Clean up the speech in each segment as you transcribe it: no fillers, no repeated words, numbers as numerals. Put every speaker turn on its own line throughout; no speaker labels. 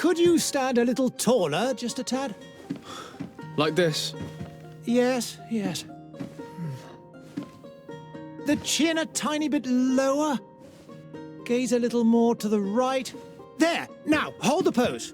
Could you stand a little taller, just a tad?
Like this?
Yes, yes. The chin a tiny bit lower. Gaze a little more to the right. There! Now, hold the pose.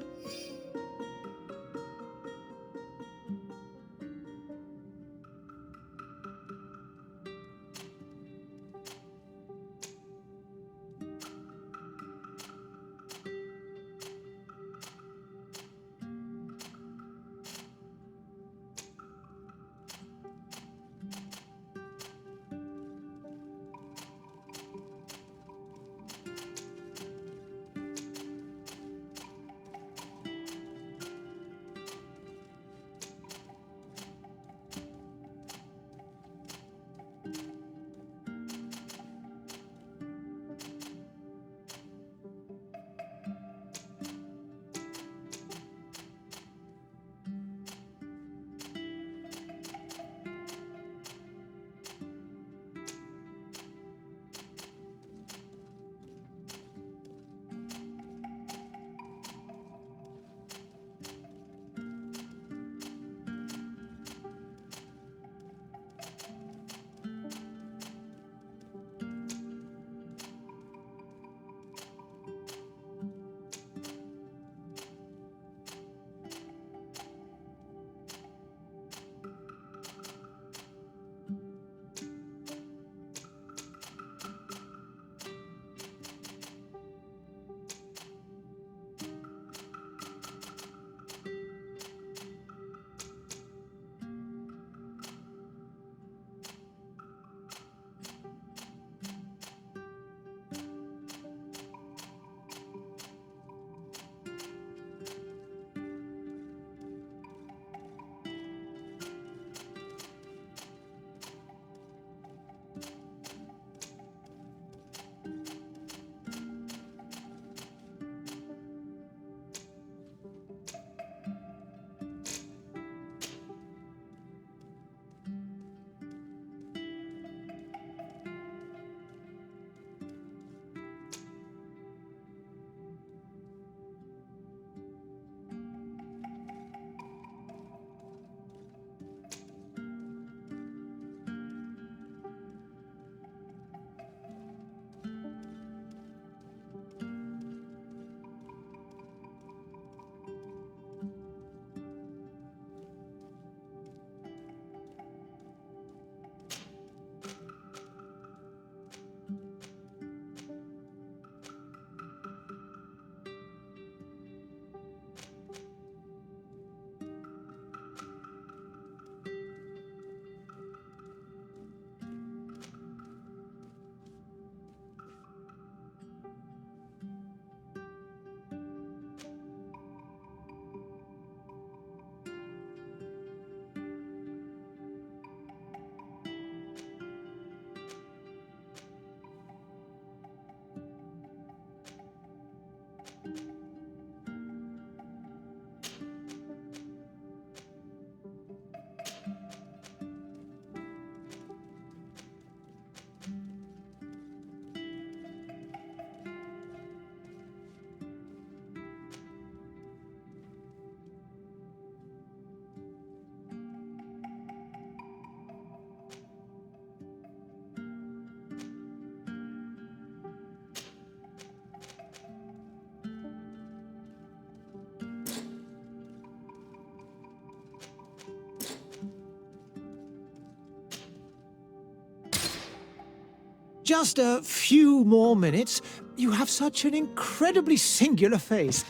Just a few more minutes. You have such an incredibly singular face.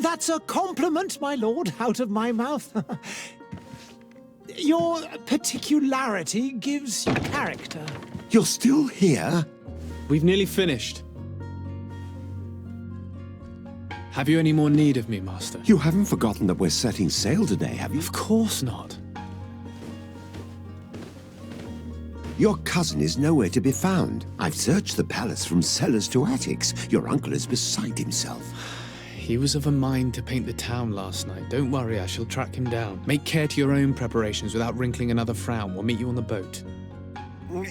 That's a compliment, my lord, out of my mouth. Your particularity gives you character.
You're still here?
We've nearly finished. Have you any more need of me, Master?
You haven't forgotten that we're setting sail today, have you?
Of course not.
Your cousin is nowhere to be found. I've searched the palace from cellars to attics. Your uncle is beside himself.
He was of a mind to paint the town last night. Don't worry, I shall track him down. Make care to your own preparations without wrinkling another frown. We'll meet you on the boat.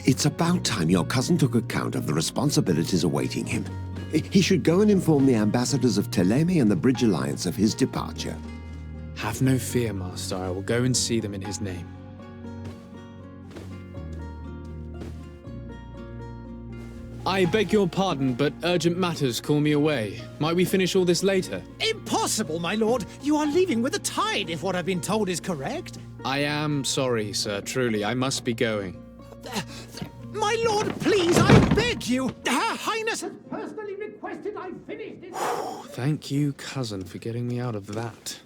It's about time your cousin took account of the responsibilities awaiting him. He should go and inform the ambassadors of Ptolemy and the Bridge Alliance of his departure.
Have no fear, Master. I will go and see them in his name. I beg your pardon, but urgent matters call me away. Might we finish all this later?
Impossible, my lord! You are leaving with the tide, if what I've been told is correct.
I am sorry, sir. Truly, I must be going.
My lord, please, I beg you! Her Highness has personally requested I finish this...
Thank you, cousin, for getting me out of that.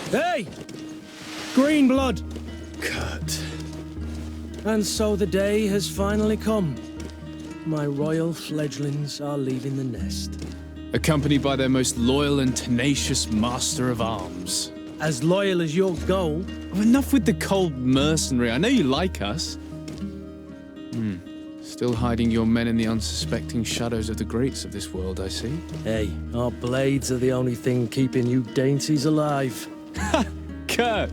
Hey! Green blood!
Kurt.
And so the day has finally come. My royal fledglings are leaving the nest.
Accompanied by their most loyal and tenacious master of arms.
As loyal as you'll go.
Oh, enough with the cold mercenary. I know you like us. Still hiding your men in the unsuspecting shadows of the greats of this world, I see.
Hey, our blades are the only thing keeping you dainties alive.
Kurt,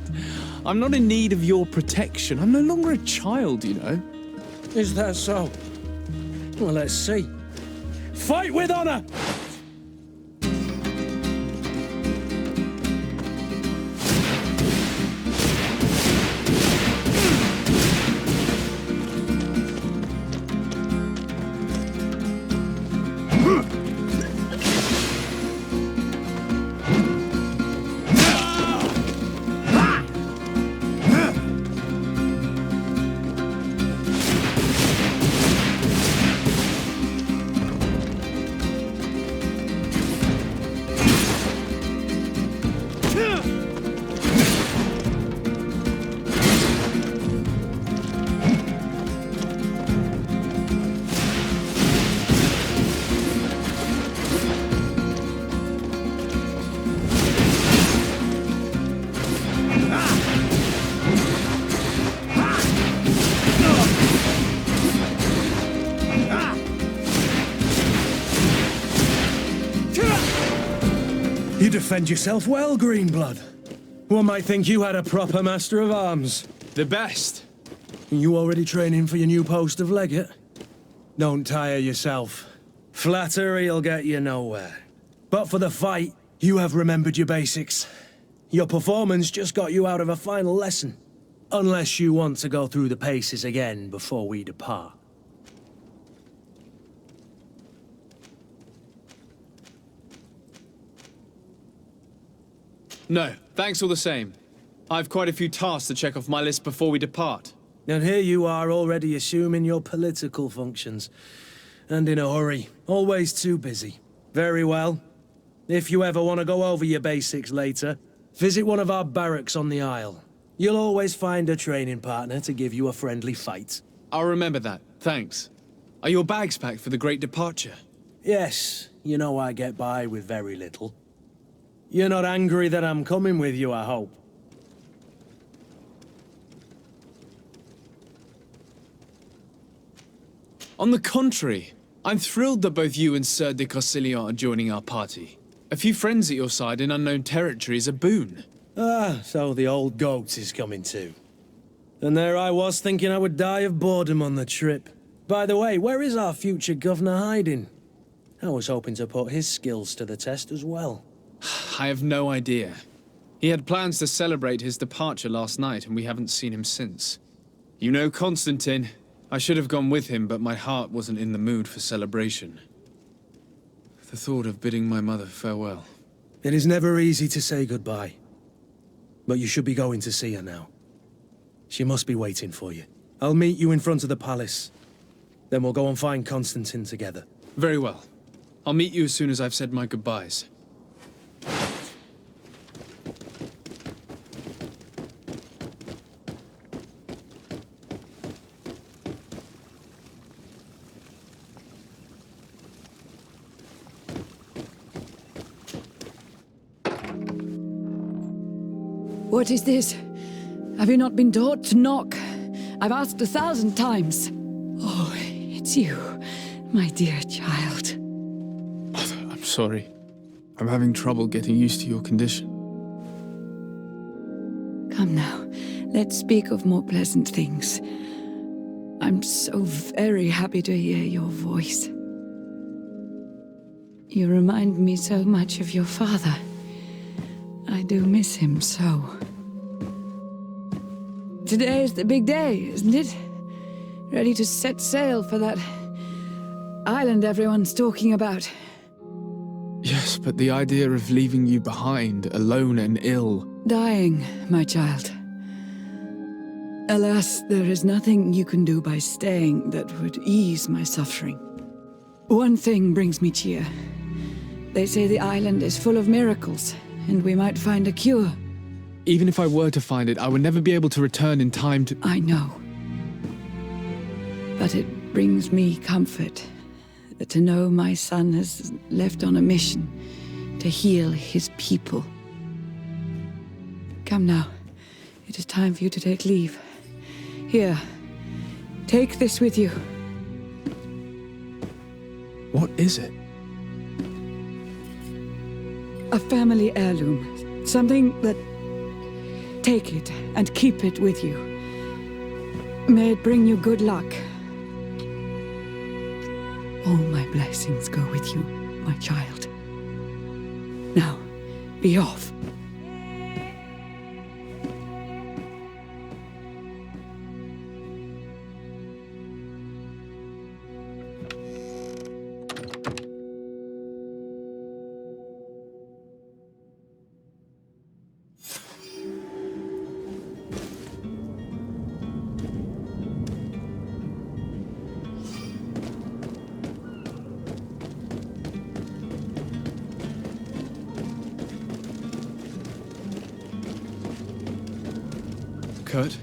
I'm not in need of your protection. I'm no longer a child, you know.
Is that so? Well, let's see. Fight with honor! You defend yourself well, Greenblood. One might think you had a proper master of arms.
The best.
You already training for your new post of legate? Don't tire yourself. Flattery'll get you nowhere. But for the fight, you have remembered your basics. Your performance just got you out of a final lesson. Unless you want to go through the paces again before we depart.
No, thanks all the same. I've quite a few tasks to check off my list before we depart.
And here you are already assuming your political functions. And in a hurry. Always too busy. Very well. If you ever want to go over your basics later, visit one of our barracks on the Isle. You'll always find a training partner to give you a friendly fight.
I'll remember that, thanks. Are your bags packed for the great departure?
Yes, you know I get by with very little. You're not angry that I'm coming with you, I hope.
On the contrary, I'm thrilled that both you and Sir de Corsilion are joining our party. A few friends at your side in unknown territory is a boon.
Ah, so the old goat is coming too. And there I was thinking I would die of boredom on the trip. By the way, where is our future governor hiding? I was hoping to put his skills to the test as well.
I have no idea. He had plans to celebrate his departure last night, and we haven't seen him since. You know Constantine. I should have gone with him, but my heart wasn't in the mood for celebration. The thought of bidding my mother farewell.
It is never easy to say goodbye. But you should be going to see her now. She must be waiting for you. I'll meet you in front of the palace. Then we'll go and find Constantine together.
Very well. I'll meet you as soon as I've said my goodbyes.
What is this? Have you not been taught to knock? I've asked 1,000 times. Oh, it's you, my dear child.
Mother, I'm sorry. I'm having trouble getting used to your condition.
Come now, let's speak of more pleasant things. I'm so very happy to hear your voice. You remind me so much of your father. I do miss him so. Today is the big day, isn't it? Ready to set sail for that island everyone's talking about.
Yes, but the idea of leaving you behind, alone and ill...
Dying, my child. Alas, there is nothing you can do by staying that would ease my suffering. One thing brings me cheer. They say the island is full of miracles, and we might find a cure.
Even if I were to find it, I would never be able to return in time to...
I know. But it brings me comfort to know my son has left on a mission to heal his people. Come now. It is time for you to take leave. Here, take this with you.
What is it?
A family heirloom. Something that... Take it and keep it with you. May it bring you good luck. All my blessings go with you, my child. Now, be off.
Kurt?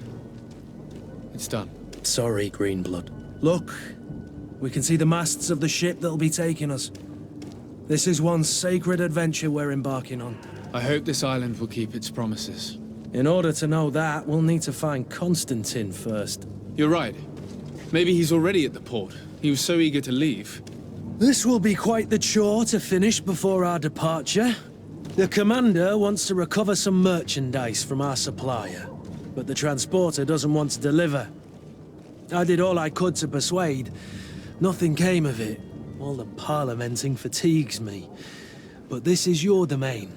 It's done.
Sorry, Greenblood. Look, we can see the masts of the ship that'll be taking us. This is one sacred adventure we're embarking on.
I hope this island will keep its promises.
In order to know that, we'll need to find Constantine first.
You're right. Maybe he's already at the port. He was so eager to leave.
This will be quite the chore to finish before our departure. The commander wants to recover some merchandise from our supplier, but the transporter doesn't want to deliver. I did all I could to persuade. Nothing came of it. All the parliamenting fatigues me. But this is your domain.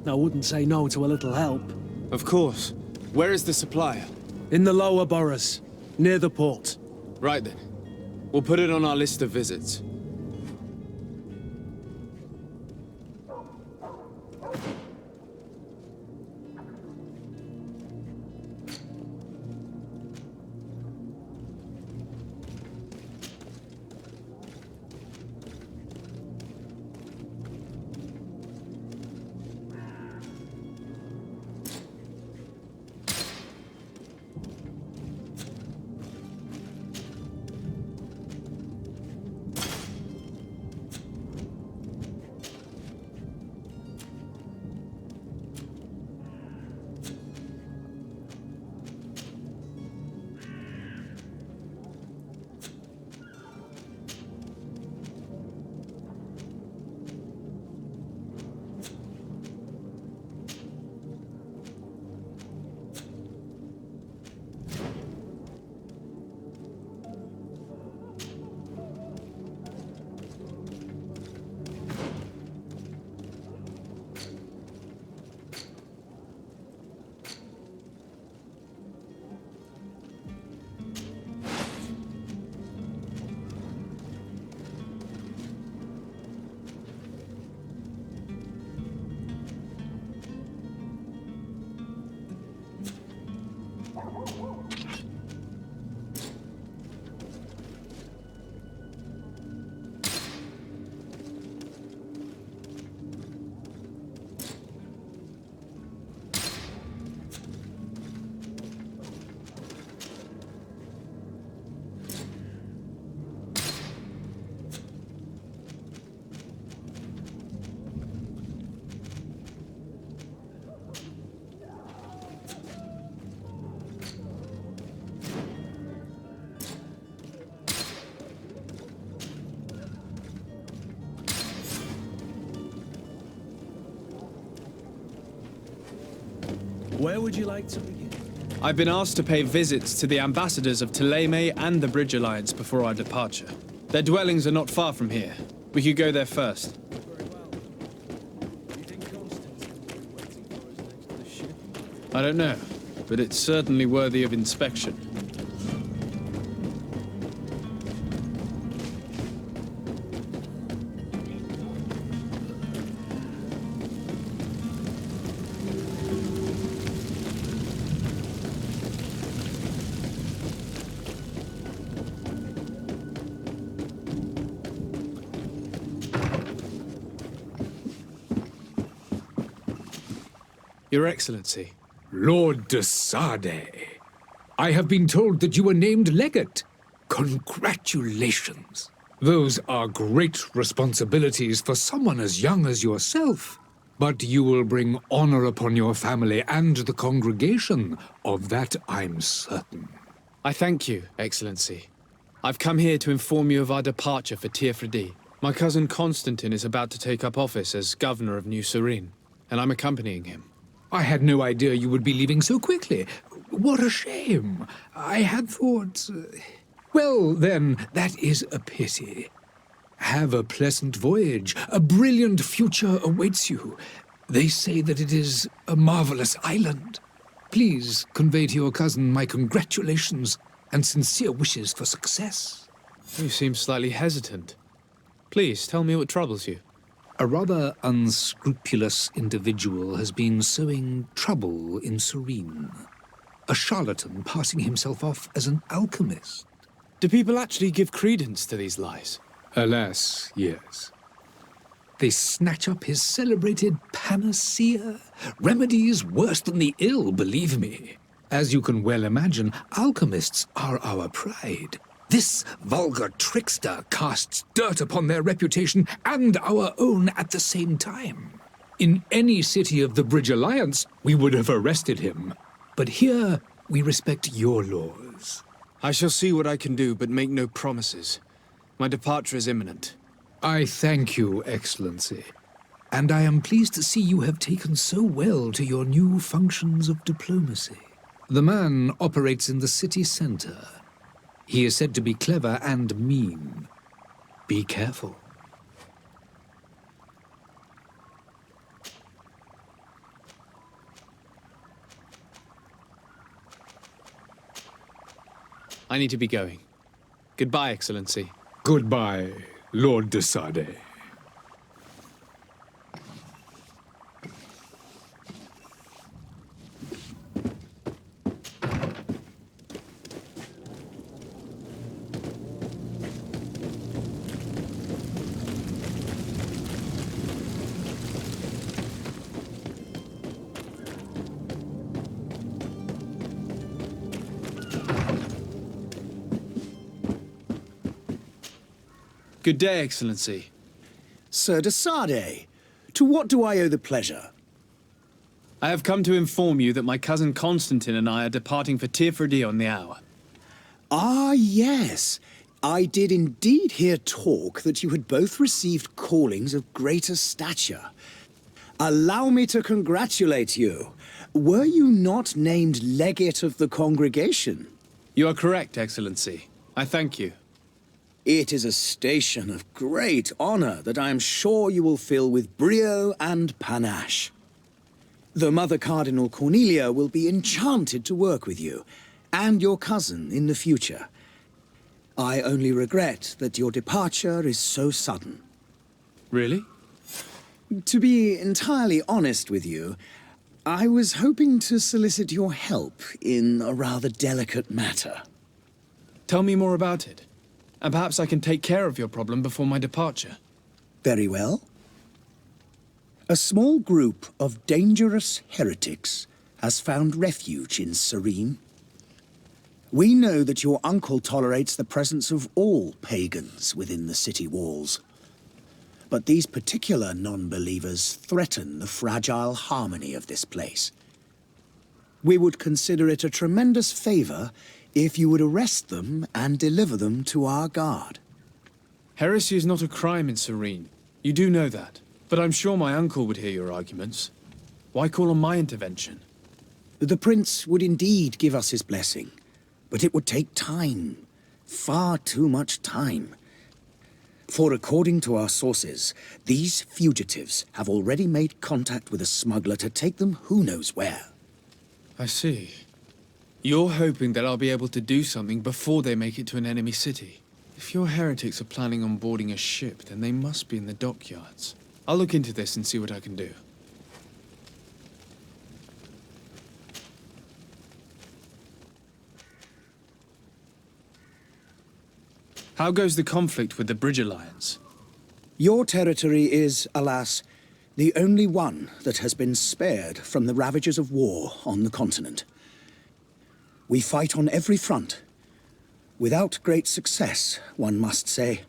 I wouldn't say no to a little help.
Of course. Where is the supplier?
In the lower boroughs, near the port.
Right then. We'll put it on our list of visits.
Where would you like to begin?
I've been asked to pay visits to the ambassadors of Ptolemy and the Bridge Alliance before our departure. Their dwellings are not far from here. We could go there first.
Very well. Do you think Constantine will be waiting for us next to the ship?
I don't know, but it's certainly worthy of inspection. Your Excellency.
Lord de Sade, I have been told that you were named legate. Congratulations. Those are great responsibilities for someone as young as yourself. But you will bring honor upon your family and the congregation. Of that I'm certain.
I thank you, Excellency. I've come here to inform you of our departure for Tirfredi. My cousin Constantine is about to take up office as governor of New Serene, and I'm accompanying him.
I had no idea you would be leaving so quickly. What a shame. I had thought... Well, then, that is a pity. Have a pleasant voyage. A brilliant future awaits you. They say that it is a marvelous island. Please convey to your cousin my congratulations and sincere wishes for success.
You seem slightly hesitant. Please, tell me what troubles you.
A rather unscrupulous individual has been sowing trouble in Serene. A charlatan passing himself off as an alchemist.
Do people actually give credence to these lies?
Alas, yes. They snatch up his celebrated panacea. Remedies worse than the ill, believe me. As you can well imagine, alchemists are our pride. This vulgar trickster casts dirt upon their reputation and our own at the same time. In any city of the Bridge Alliance, we would have arrested him. But here, we respect your laws.
I shall see what I can do, but make no promises. My departure is imminent.
I thank you, Excellency. And I am pleased to see you have taken so well to your new functions of diplomacy. The man operates in the city center. He is said to be clever and mean. Be careful.
I need to be going. Goodbye, Excellency.
Goodbye, Lord de Sade.
Good day, Excellency.
Sir de Sade, to what do I owe the pleasure?
I have come to inform you that my cousin Constantine and I are departing for Tirfredi on the hour.
Ah, yes. I did indeed hear talk that you had both received callings of greater stature. Allow me to congratulate you. Were you not named legate of the congregation?
You are correct, Excellency. I thank you.
It is a station of great honor that I am sure you will fill with brio and panache. The Mother Cardinal Cornelia will be enchanted to work with you, and your cousin in the future. I only regret that your departure is so sudden.
Really?
To be entirely honest with you, I was hoping to solicit your help in a rather delicate matter.
Tell me more about it. And perhaps I can take care of your problem before my departure.
Very well. A small group of dangerous heretics has found refuge in Serene. We know that your uncle tolerates the presence of all pagans within the city walls. But these particular non-believers threaten the fragile harmony of this place. We would consider it a tremendous favor if you would arrest them and deliver them to our guard.
Heresy is not a crime in Serene. You do know that. But I'm sure my uncle would hear your arguments. Why call on my intervention?
The prince would indeed give us his blessing, but it would take time. Far too much time. For according to our sources, these fugitives have already made contact with a smuggler to take them who knows where.
I see. You're hoping that I'll be able to do something before they make it to an enemy city. If your heretics are planning on boarding a ship, then they must be in the dockyards. I'll look into this and see what I can do. How goes the conflict with the Bridge Alliance?
Your territory is, alas, the only one that has been spared from the ravages of war on the continent. We fight on every front. Without great success, one must say.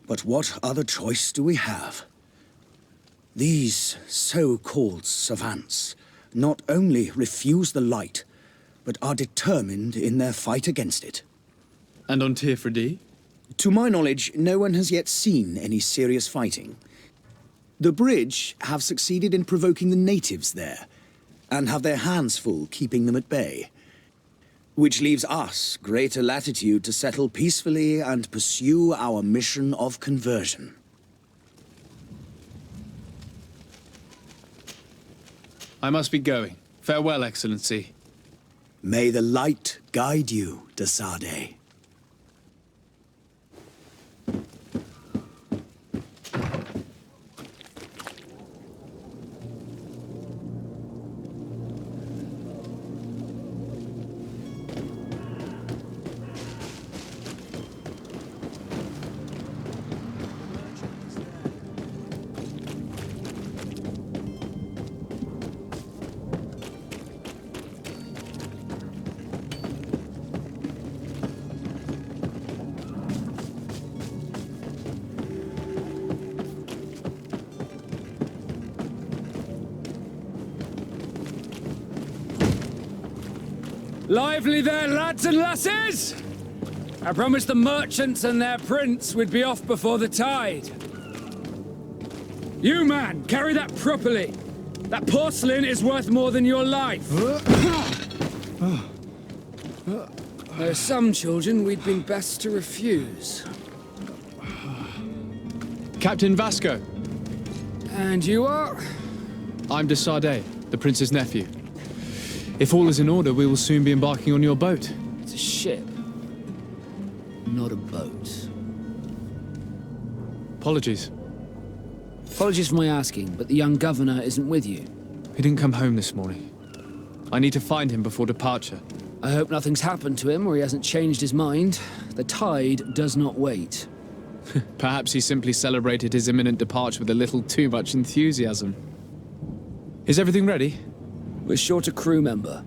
But what other choice do we have? These so-called savants not only refuse the light, but are determined in their fight against it.
And on Tirfredi?
To my knowledge, no one has yet seen any serious fighting. The Bridge have succeeded in provoking the natives there, and have their hands full keeping them at bay. Which leaves us greater latitude to settle peacefully and pursue our mission of conversion.
I must be going. Farewell, Excellency.
May the light guide you, de Sade.
Lively there, lads and lasses! I promised the merchants and their prince we'd be off before the tide. You, man, carry that properly. That porcelain is worth more than your life. There are some children we'd been best to refuse.
Captain Vasco.
And you are?
I'm de Sade, the prince's nephew. If all is in order, we will soon be embarking on your boat.
It's a ship, not a boat.
Apologies.
Apologies for my asking, but the young governor isn't with you.
He didn't come home this morning. I need to find him before departure.
I hope nothing's happened to him or he hasn't changed his mind. The tide does not wait.
Perhaps he simply celebrated his imminent departure with a little too much enthusiasm. Is everything ready?
We're short a crew member.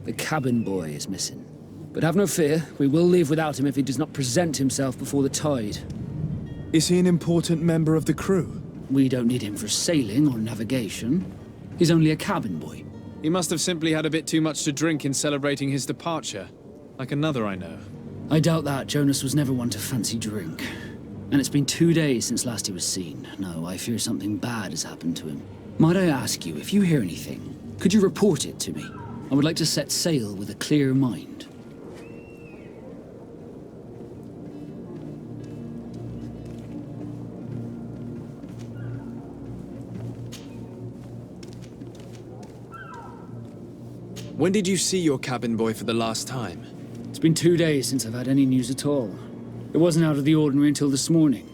The cabin boy is missing. But have no fear, we will leave without him if he does not present himself before the tide.
Is he an important member of the crew?
We don't need him for sailing or navigation. He's only a cabin boy.
He must have simply had a bit too much to drink in celebrating his departure. Like another I know.
I doubt that. Jonas was never one to fancy drink. And it's been 2 days since last he was seen. No, I fear something bad has happened to him. Might I ask you, if you hear anything, could you report it to me? I would like to set sail with a clear mind.
When did you see your cabin boy for the last time?
It's been 2 days since I've had any news at all. It wasn't out of the ordinary until this morning.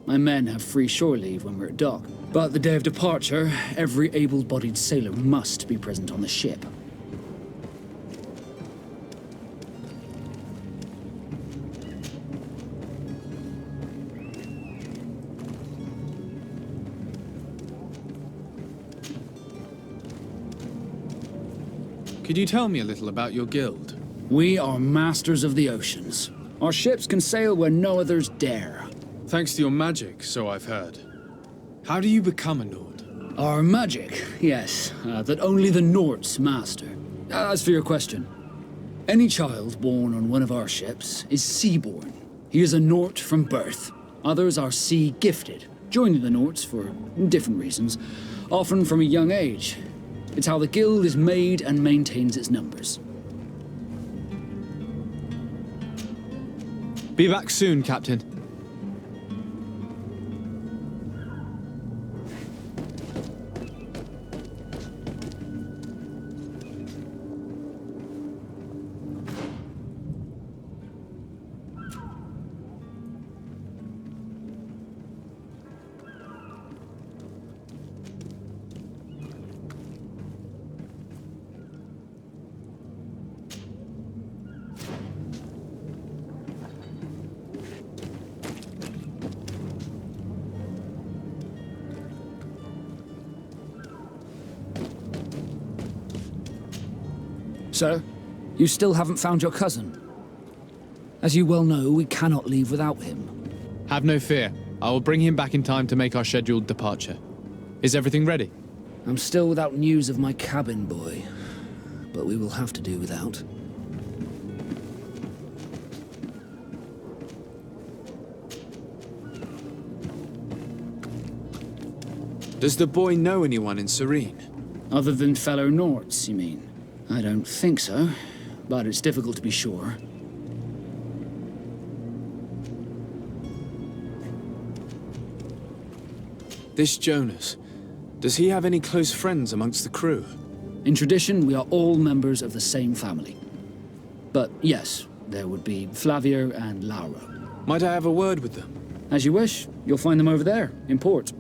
My men have free shore leave when we're at dock. But the day of departure, every able-bodied sailor must be present on the ship.
Could you tell me a little about your guild?
We are masters of the oceans. Our ships can sail where no others dare.
Thanks to your magic, so I've heard. How do you become a Nord?
Our magic, yes, that only the Nords master. As for your question, any child born on one of our ships is sea-born. He is a Nord from birth. Others are sea-gifted, joining the Nords for different reasons, often from a young age. It's how the guild is made and maintains its numbers.
Be back soon, Captain.
Sir, you still haven't found your cousin. As you well know, we cannot leave without him.
Have no fear. I will bring him back in time to make our scheduled departure. Is everything ready?
I'm still without news of my cabin boy, but we will have to do without.
Does the boy know anyone in Serene?
Other than fellow Norts, you mean? I don't think so, but it's difficult to be sure.
This Jonas, does he have any close friends amongst the crew?
In tradition, we are all members of the same family. But yes, there would be Flavio and Laura.
Might I have a word with them?
As you wish, you'll find them over there, in port.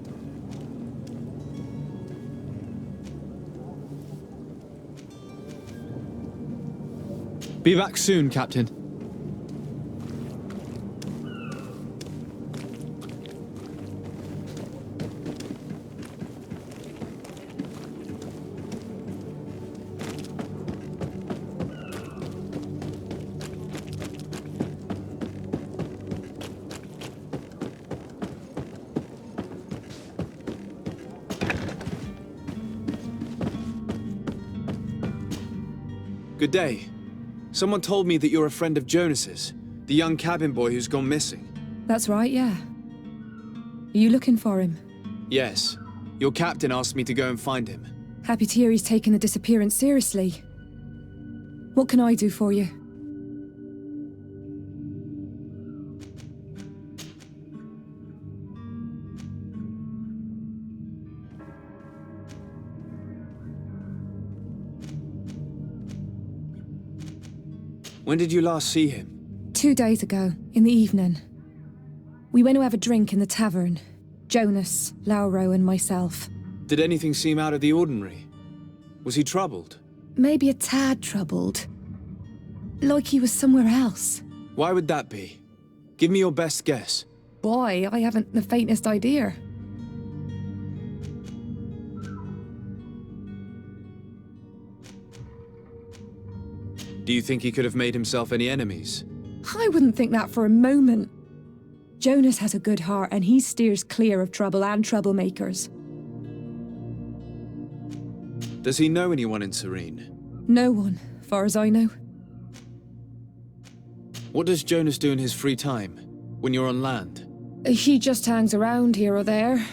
Be back soon, Captain. Good day. Someone told me that you're a friend of Jonas's, the young cabin boy who's gone missing.
That's right, yeah. Are you looking for him?
Yes. Your captain asked me to go and find him.
Happy to hear he's taken the disappearance seriously. What can I do for you?
When did you last see him?
2 days ago, in the evening. We went to have a drink in the tavern. Jonas, Lauro, and myself.
Did anything seem out of the ordinary? Was he troubled?
Maybe a tad troubled. Like he was somewhere else.
Why would that be? Give me your best guess.
Boy, I haven't the faintest idea.
Do you think he could have made himself any enemies?
I wouldn't think that for a moment. Jonas has a good heart and he steers clear of trouble and troublemakers.
Does he know anyone in Serene?
No one, far as I know.
What does Jonas do in his free time, when you're on land?
He just hangs around here or there.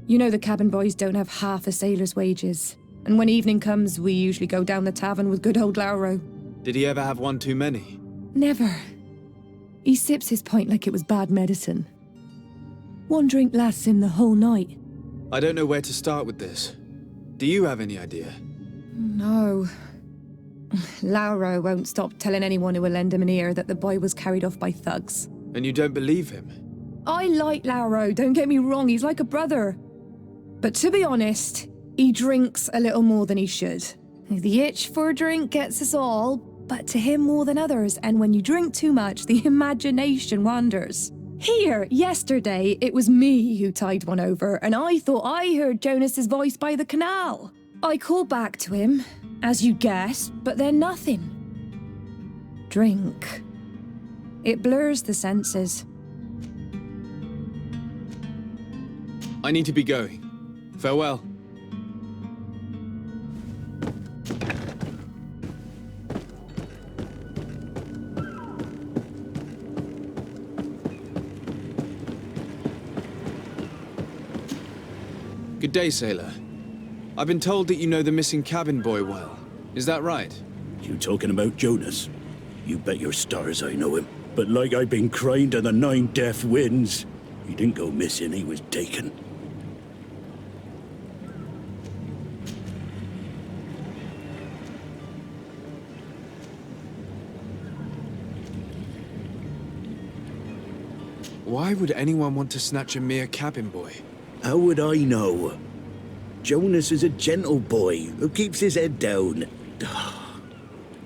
You know the cabin boys don't have half a sailor's wages. And when evening comes, we usually go down the tavern with good old Lauro.
Did he ever have one too many?
Never. He sips his pint like it was bad medicine. One drink lasts him the whole night.
I don't know where to start with this. Do you have any idea?
No. Lauro won't stop telling anyone who will lend him an ear that the boy was carried off by thugs.
And you don't believe him?
I like Lauro, don't get me wrong, he's like a brother. But to be honest, he drinks a little more than he should. The itch for a drink gets us all, but to him more than others, and when you drink too much, the imagination wanders. Here, yesterday, it was me who tied one over, and I thought I heard Jonas's voice by the canal. I called back to him, as you guessed, but then nothing. Drink. It blurs the senses.
I need to be going. Farewell. Good day, sailor. I've been told that you know the missing cabin boy well. Is that right?
You talking about Jonas? You bet your stars I know him. But like I've been crying to the 9 deaf winds, he didn't go missing, he was taken.
Why would anyone want to snatch a mere cabin boy?
How would I know? Jonas is a gentle boy who keeps his head down.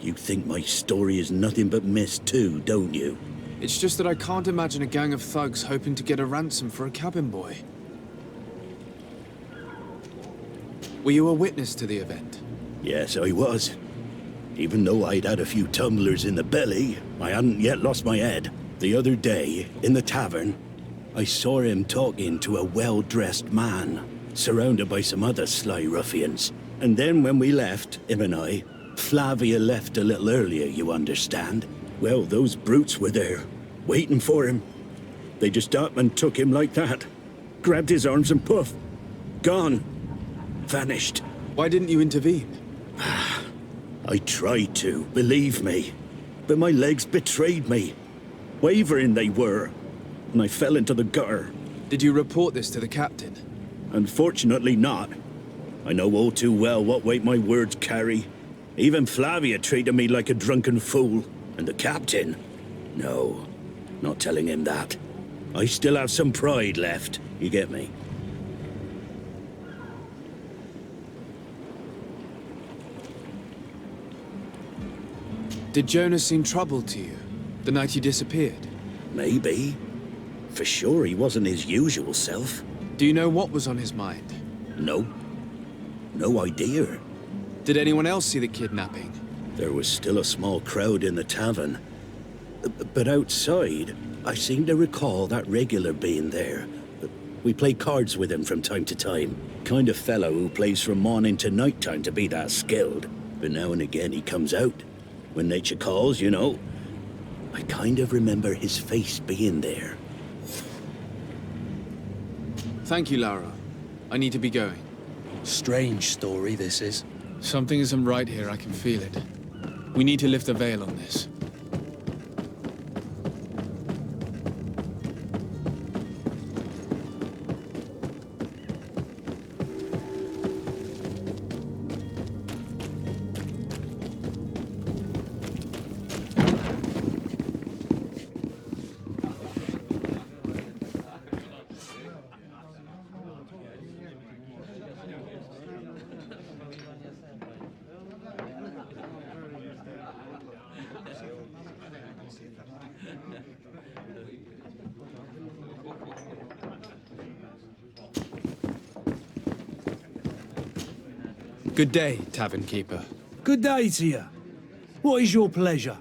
You think my story is nothing but mist too, don't you?
It's just that I can't imagine a gang of thugs hoping to get a ransom for a cabin boy. Were you a witness to the event?
Yes, I was. Even though I'd had a few tumblers in the belly, I hadn't yet lost my head. The other day, in the tavern, I saw him talking to a well-dressed man, surrounded by some other sly ruffians. And then when we left, him and I, Flavia left a little earlier, you understand. Well, those brutes were there, waiting for him. They just up and took him like that. Grabbed his arms and poof. Gone. Vanished.
Why didn't you intervene?
I tried to, believe me. But my legs betrayed me. Wavering they were, and I fell into the gutter.
Did you report this to the captain?
Unfortunately not. I know all too well what weight my words carry. Even Flavia treated me like a drunken fool. And the captain? No, not telling him that. I still have some pride left, you get me?
Did Jonas seem troubled to you, the night he disappeared?
Maybe. For sure he wasn't his usual self.
Do you know what was on his mind?
No. No idea.
Did anyone else see the kidnapping?
There was still a small crowd in the tavern. But outside, I seem to recall that regular being there. We play cards with him from time to time. Kind of fellow who plays from morning to night time to be that skilled. But now and again he comes out. When nature calls, you know. I kind of remember his face being there.
Thank you, Lara. I need to be going.
Strange story, this is.
Something isn't right here, I can feel it. We need to lift the veil on this. Good day, tavern keeper.
Good day to you. What is your pleasure?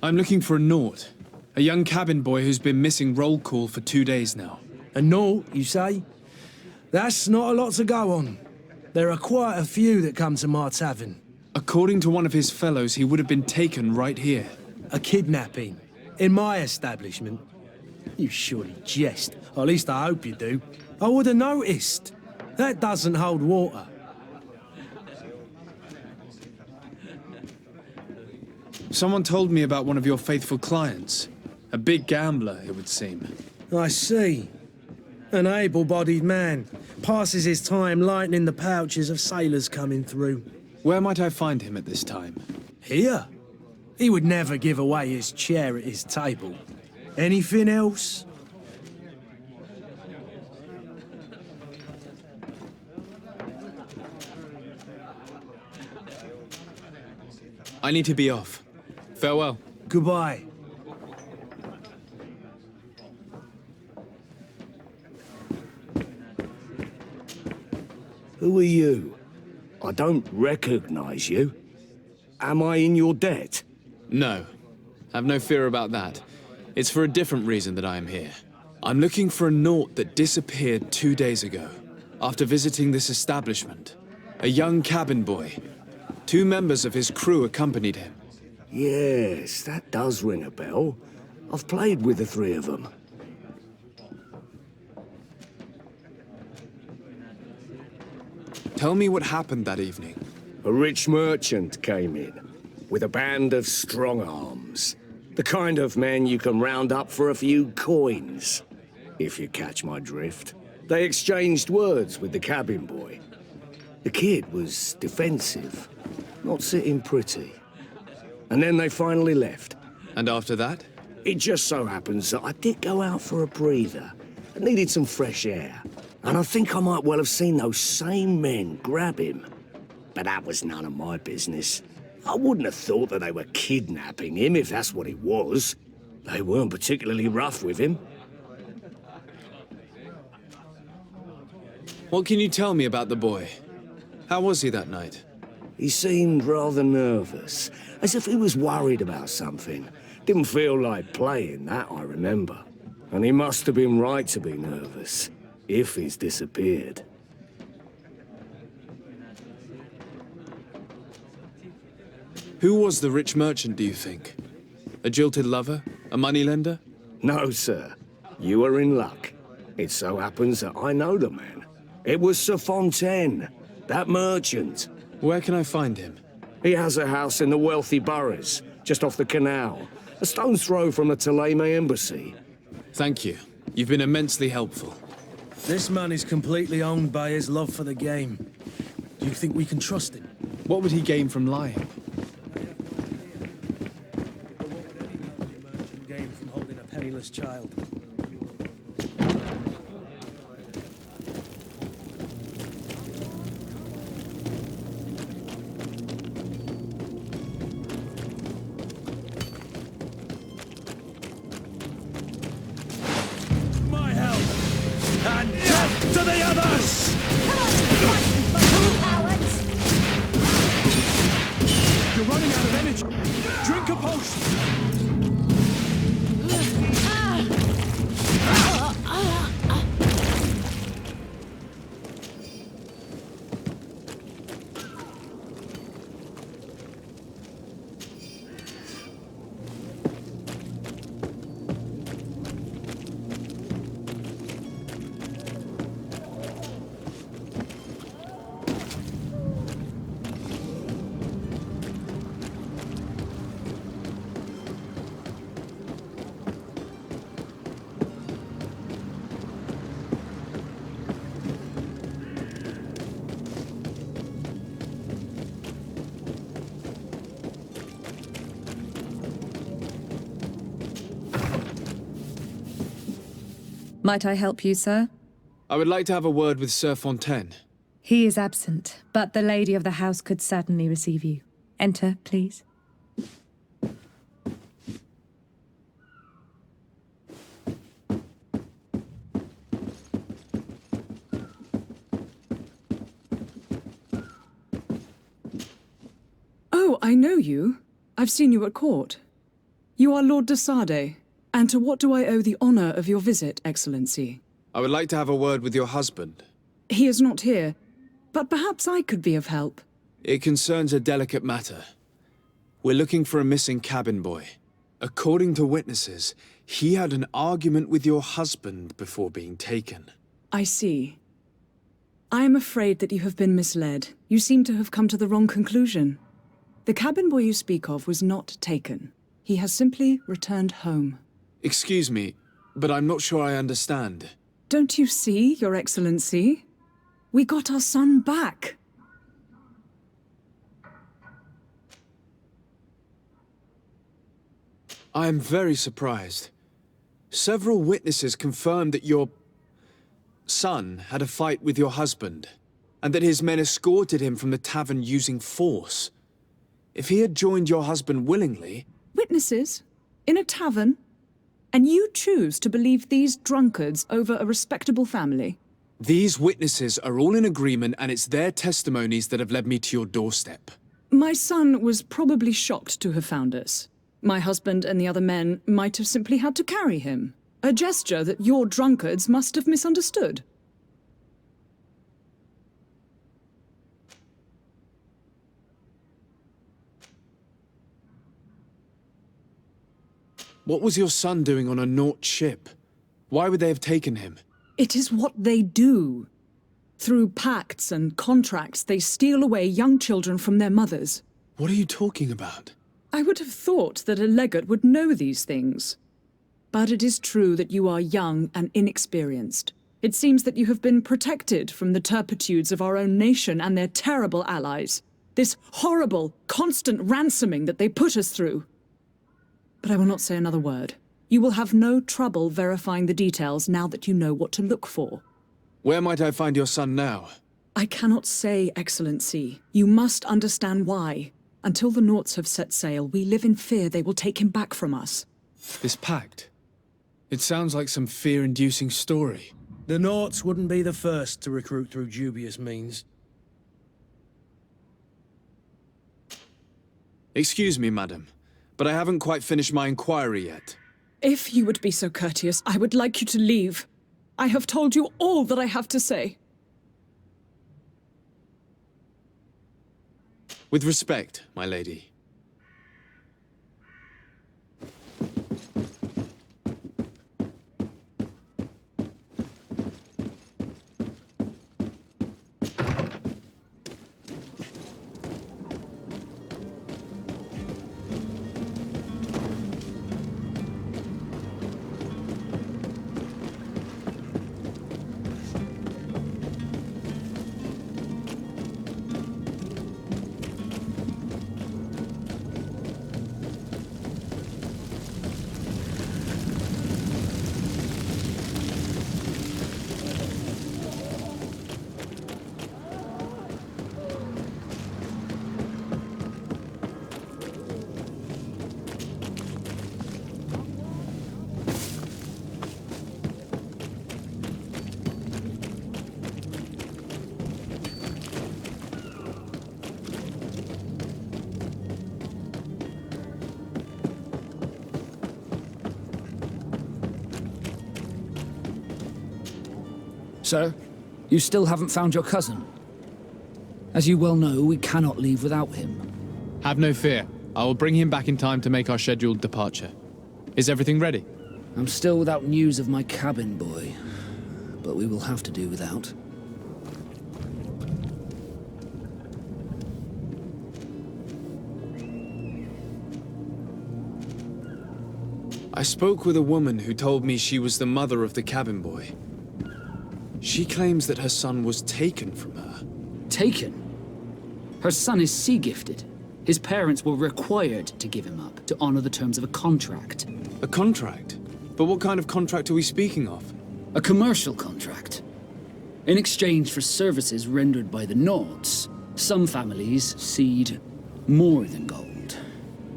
I'm looking for a Naut. A young cabin boy who's been missing roll call for 2 days now.
A Naut, you say? That's not a lot to go on. There are quite a few that come to my tavern.
According to one of his fellows, he would have been taken right here.
A kidnapping? In my establishment? You surely jest. Or at least I hope you do. I would have noticed. That doesn't hold water.
Someone told me about one of your faithful clients. A big gambler, it would seem.
I see. An able-bodied man. Passes his time lightening the pouches of sailors coming through.
Where might I find him at this time?
Here? He would never give away his chair at his table. Anything else?
I need to be off. Farewell.
Goodbye.
Who are you? I don't recognize you. Am I in your debt?
No. Have no fear about that. It's for a different reason that I am here. I'm looking for a Naut that disappeared 2 days ago, after visiting this establishment. A young cabin boy. 2 members of his crew accompanied him.
Yes, that does ring a bell. I've played with the 3 of them.
Tell me what happened that evening.
A rich merchant came in, with a band of strong arms. The kind of men you can round up for a few coins, if you catch my drift. They exchanged words with the cabin boy. The kid was defensive, not sitting pretty. And then they finally left.
And after that?
It just so happens that I did go out for a breather. I needed some fresh air. And I think I might well have seen those same men grab him. But that was none of my business. I wouldn't have thought that they were kidnapping him, if that's what it was. They weren't particularly rough with him.
What can you tell me about the boy? How was he that night?
He seemed rather nervous, as if he was worried about something. Didn't feel like playing, that I remember. And he must have been right to be nervous, if he's disappeared.
Who was the rich merchant, do you think? A jilted lover? A moneylender?
No, sir. You are in luck. It so happens that I know the man. It was Sir Fontaine, that merchant.
Where can I find him?
He has a house in the wealthy boroughs, just off the canal. A stone's throw from the Thélème embassy.
Thank you. You've been immensely helpful.
This man is completely owned by his love for the game. Do you think we can trust him?
What would he gain from lying?
Gain from holding a penniless child. My help! And death to the others! You're running out of energy. Drink a potion.
Might I help you, sir?
I would like to have a word with Sir Fontaine.
He is absent, but the lady of the house could certainly receive you. Enter, please.
Oh, I know you. I've seen you at court. You are Lord de Sade. And to what do I owe the honor of your visit, Excellency?
I would like to have a word with your husband.
He is not here, but perhaps I could be of help.
It concerns a delicate matter. We're looking for a missing cabin boy. According to witnesses, he had an argument with your husband before being taken.
I see. I am afraid that you have been misled. You seem to have come to the wrong conclusion. The cabin boy you speak of was not taken. He has simply returned home.
Excuse me, but I'm not sure I understand.
Don't you see, Your Excellency? We got our son back.
I am very surprised. Several witnesses confirmed that your son had a fight with your husband, and that his men escorted him from the tavern using force. If he had joined your husband willingly...
Witnesses? In a tavern? And you choose to believe these drunkards over a respectable family?
These witnesses are all in agreement, and it's their testimonies that have led me to your doorstep.
My son was probably shocked to have found us. My husband and the other men might have simply had to carry him. A gesture that your drunkards must have misunderstood.
What was your son doing on a Naut ship? Why would they have taken him?
It is what they do. Through pacts and contracts, they steal away young children from their mothers.
What are you talking about?
I would have thought that a legate would know these things. But it is true that you are young and inexperienced. It seems that you have been protected from the turpitudes of our own nation and their terrible allies. This horrible, constant ransoming that they put us through. But I will not say another word. You will have no trouble verifying the details now that you know what to look for.
Where might I find your son now?
I cannot say, Excellency. You must understand why. Until the Nauts have set sail, we live in fear they will take him back from us.
This pact? It sounds like some fear-inducing story.
The Nauts wouldn't be the first to recruit through dubious means.
Excuse me, madam, but I haven't quite finished my inquiry yet.
If you would be so courteous, I would like you to leave. I have told you all that I have to say.
With respect, my lady.
Sir, you still haven't found your cousin. As you well know, we cannot leave without him.
Have no fear. I will bring him back in time to make our scheduled departure. Is everything ready?
I'm still without news of my cabin boy, but we will have to do without.
I spoke with a woman who told me she was the mother of the cabin boy. She claims that her son was taken from her.
Taken? Her son is sea-gifted. His parents were required to give him up to honor the terms of a contract.
A contract? But what kind of contract are we speaking of?
A commercial contract. In exchange for services rendered by the Nauts, some families cede more than gold.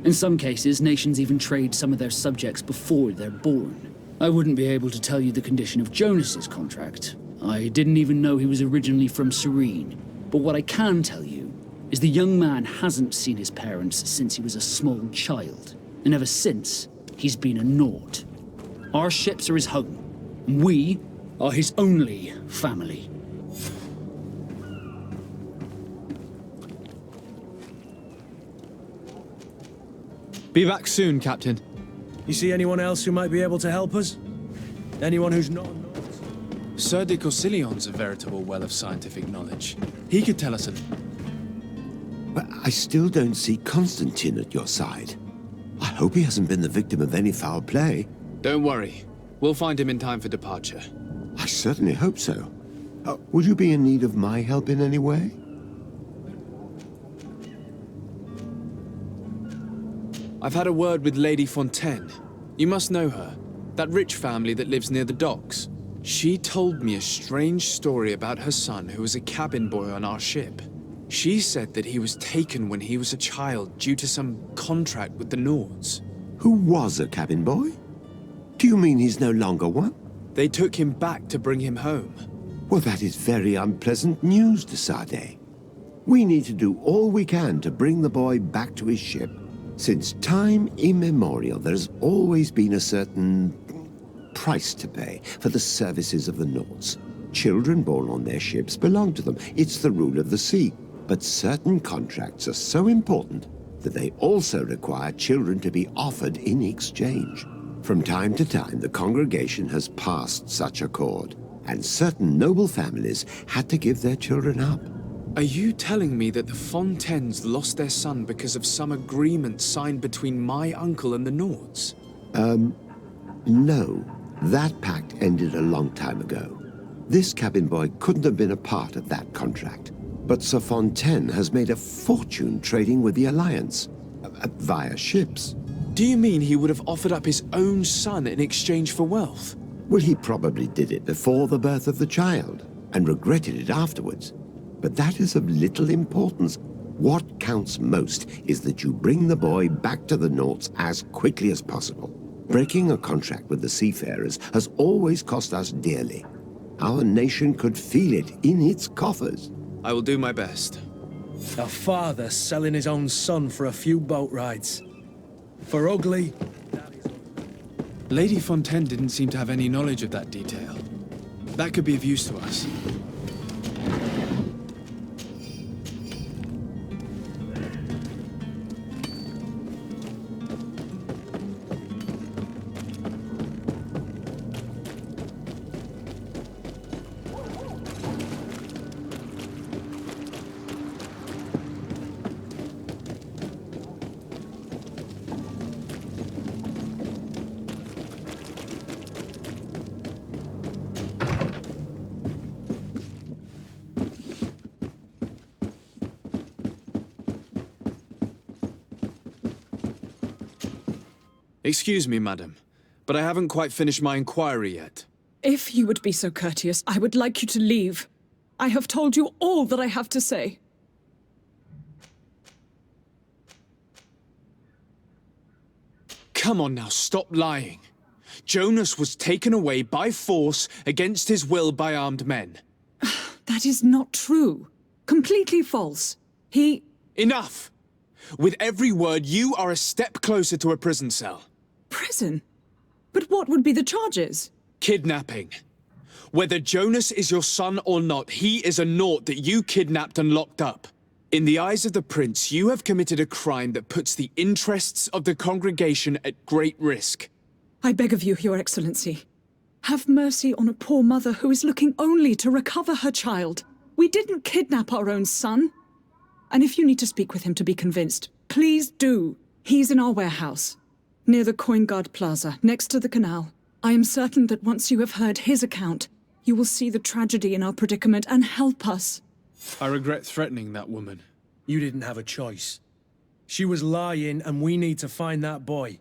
In some cases, nations even trade some of their subjects before they're born. I wouldn't be able to tell you the condition of Jonas's contract. I didn't even know he was originally from Serene. But what I can tell you is the young man hasn't seen his parents since he was a small child. And ever since, he's been a Naut. Our ships are his home. And we are his only family.
Be back soon, Captain.
You see anyone else who might be able to help us? Anyone who's not a Naut?
Sir de Corsillion's a veritable well of scientific knowledge. He could tell us
But I still don't see Constantine at your side. I hope he hasn't been the victim of any foul play.
Don't worry. We'll find him in time for departure.
I certainly hope so. Would you be in need of my help in any way?
I've had a word with Lady Fontaine. You must know her. That rich family that lives near the docks. She told me a strange story about her son who was a cabin boy on our ship. She said that he was taken when he was a child due to some contract with the Nauts.
Who was a cabin boy? Do you mean he's no longer one?
They took him back to bring him home.
Well, that is very unpleasant news, de Sade. We need to do all we can to bring the boy back to his ship. Since time immemorial, there has always been a certain price to pay for the services of the Nords. Children born on their ships belong to them. It's the rule of the sea. But certain contracts are so important that they also require children to be offered in exchange. From time to time, the congregation has passed such accord, and certain noble families had to give their children up.
Are you telling me that the Fontaines lost their son because of some agreement signed between my uncle and the Nords?
No. That pact ended a long time ago. This cabin boy couldn't have been a part of that contract. But Sir Fontaine has made a fortune trading with the Alliance, via ships.
Do you mean he would have offered up his own son in exchange for wealth?
Well, he probably did it before the birth of the child, and regretted it afterwards. But that is of little importance. What counts most is that you bring the boy back to the Nords as quickly as possible. Breaking a contract with the seafarers has always cost us dearly. Our nation could feel it in its coffers.
I will do my best.
A father selling his own son for a few boat rides. For ugly.
Lady Fontaine didn't seem to have any knowledge of that detail. That could be of use to us. Excuse me, madam, but I haven't quite finished my inquiry yet.
If you would be so courteous, I would like you to leave. I have told you all that I have to say.
Come on now, stop lying. Jonas was taken away by force against his will by armed men.
That is not true. Completely false. He...
Enough! With every word, you are a step closer to a prison cell.
Prison? But what would be the charges?
Kidnapping. Whether Jonas is your son or not, he is a Nort that you kidnapped and locked up. In the eyes of the prince, you have committed a crime that puts the interests of the congregation at great risk.
I beg of you, Your Excellency. Have mercy on a poor mother who is looking only to recover her child. We didn't kidnap our own son. And if you need to speak with him to be convinced, please do. He's in our warehouse, near the Coin Guard Plaza, next to the canal. I am certain that once you have heard his account, you will see the tragedy in our predicament and help us.
I regret threatening that woman.
You didn't have a choice. She was lying, and we need to find that boy.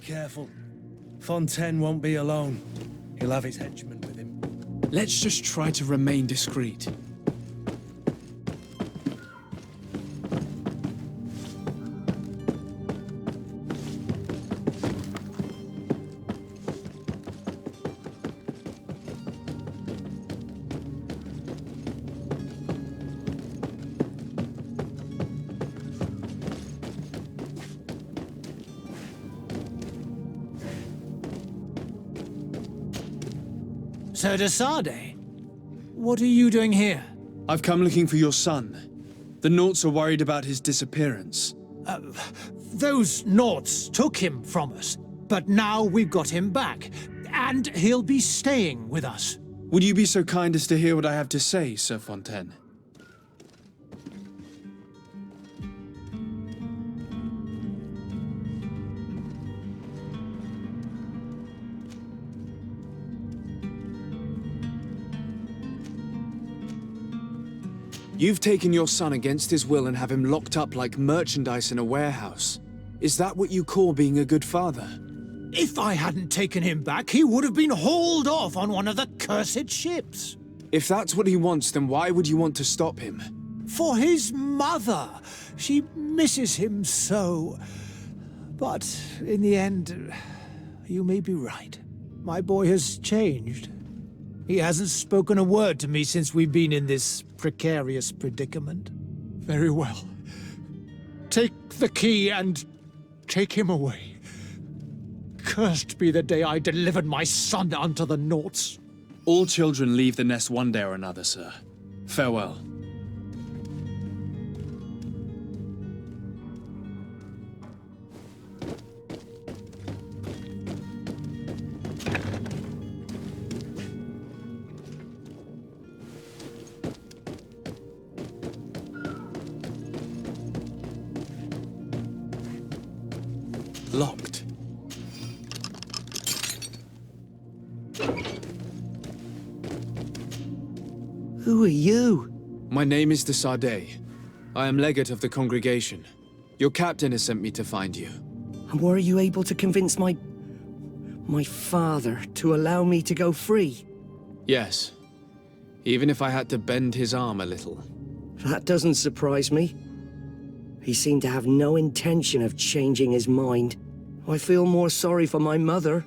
Careful. Fontaine won't be alone. He'll have his henchmen with him.
Let's just try to remain discreet.
Sir de Sade, what are you doing here?
I've come looking for your son. The Norts are worried about his disappearance.
Those Nords took him from us, but now we've got him back, and he'll be staying with us.
Would you be so kind as to hear what I have to say, Sir Fontaine? You've taken your son against his will and have him locked up like merchandise in a warehouse. Is that what you call being a good father?
If I hadn't taken him back, he would have been hauled off on one of the cursed ships.
If that's what he wants, then why would you want to stop him?
For his mother. She misses him so. But in the end, you may be right. My boy has changed. He hasn't spoken a word to me since we've been in this precarious predicament. Very well. Take the key and take him away. Cursed be the day I delivered my son unto the Naughts.
All children leave the nest one day or another, sir. Farewell. Locked.
Who are you?
My name is de Sardet. I am legate of the congregation. Your captain has sent me to find you.
And were you able to convince my father to allow me to go free?
Yes. Even if I had to bend his arm a little.
That doesn't surprise me. He seemed to have no intention of changing his mind. I feel more sorry for my mother.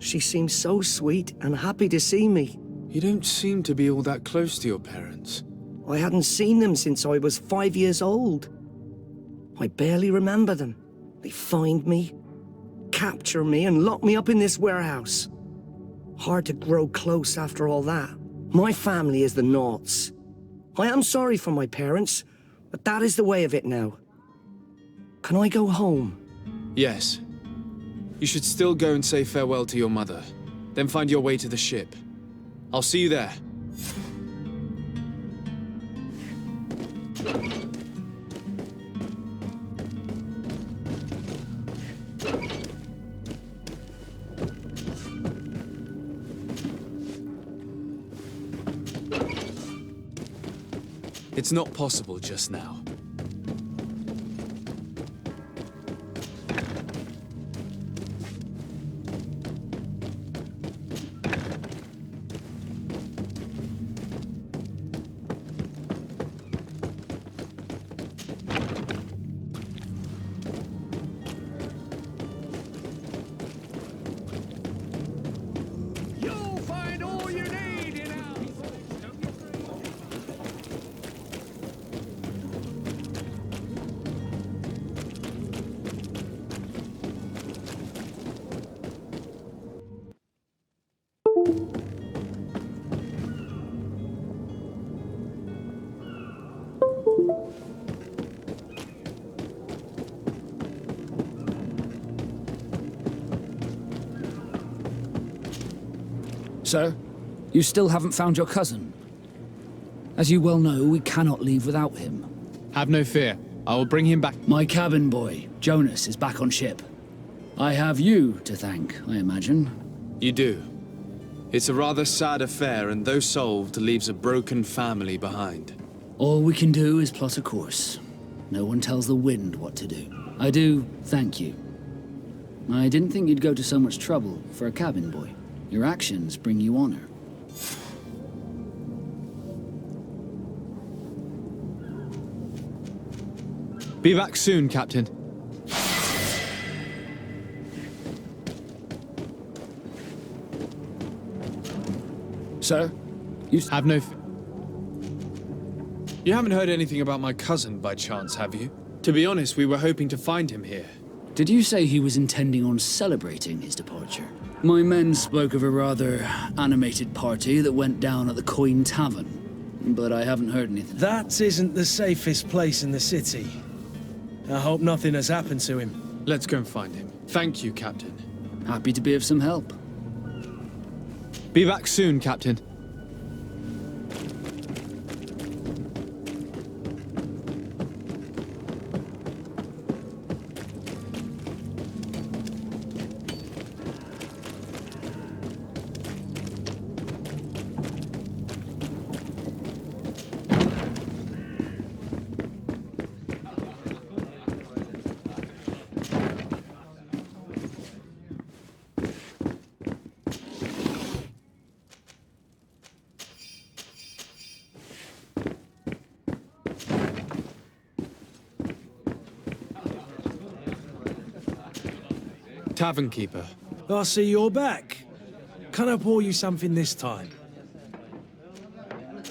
She seems so sweet and happy to see me.
You don't seem to be all that close to your parents.
I hadn't seen them since I was 5 years old. I barely remember them. They find me, capture me, and lock me up in this warehouse. Hard to grow close after all that. My family is the Naughts. I am sorry for my parents, but that is the way of it now. Can I go home?
Yes. You should still go and say farewell to your mother. Then find your way to the ship. I'll see you there. It's not possible just now.
Sir, you still haven't found your cousin. As you well know, we cannot leave without him.
Have no fear. I will bring him back.
My cabin boy, Jonas, is back on ship. I have you to thank, I imagine.
You do. It's a rather sad affair, and though solved, leaves a broken family behind.
All we can do is plot a course. No one tells the wind what to do. I do thank you. I didn't think you'd go to so much trouble for a cabin boy. Your actions bring you honor.
Be back soon, Captain.
Sir, you
have no... You haven't heard anything about my cousin, by chance, have you? To be honest, we were hoping to find him here.
Did you say he was intending on celebrating his departure? My men spoke of a rather animated party that went down at the Coin Tavern, but I haven't heard anything.
That isn't the safest place in the city. I hope nothing has happened to him.
Let's go and find him. Thank you, Captain.
Happy to be of some help.
Be back soon, Captain. Tavern keeper.
I see you're back. Can I pour you something this time?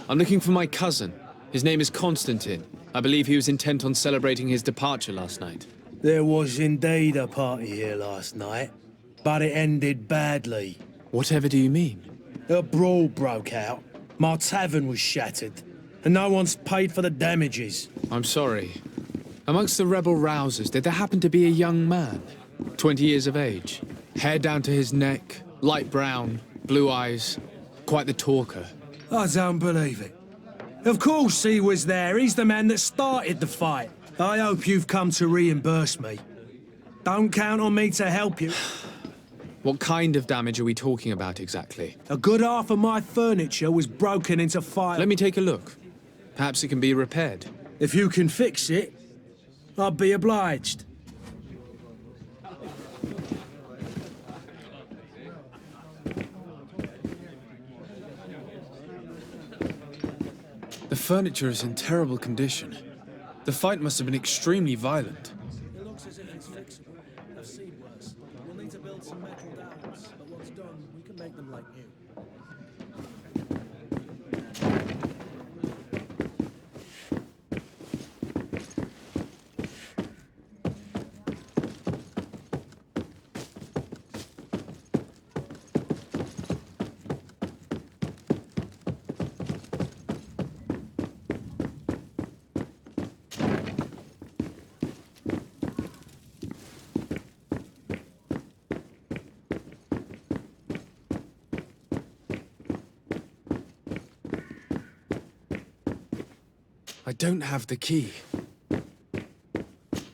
I'm looking for my cousin. His name is Constantine. I believe he was intent on celebrating his departure last night.
There was indeed a party here last night, but it ended badly.
Whatever do you mean?
A brawl broke out. My tavern was shattered, and no one's paid for the damages.
I'm sorry. Amongst the rebel rousers, did there happen to be a young man? 20 years of age. Hair down to his neck, light brown, blue eyes. Quite the talker.
I don't believe it. Of course he was there. He's the man that started the fight. I hope you've come to reimburse me. Don't count on me to help you.
What kind of damage are we talking about exactly?
A good half of my furniture was broken into fire.
Let me take a look. Perhaps it can be repaired.
If you can fix it, I'll be obliged.
The furniture is in terrible condition. The fight must have been extremely violent.
It looks as if it's fixable. I've seen worse. We'll need to build some metal downs, but once done, we can make them like new.
I don't have the key.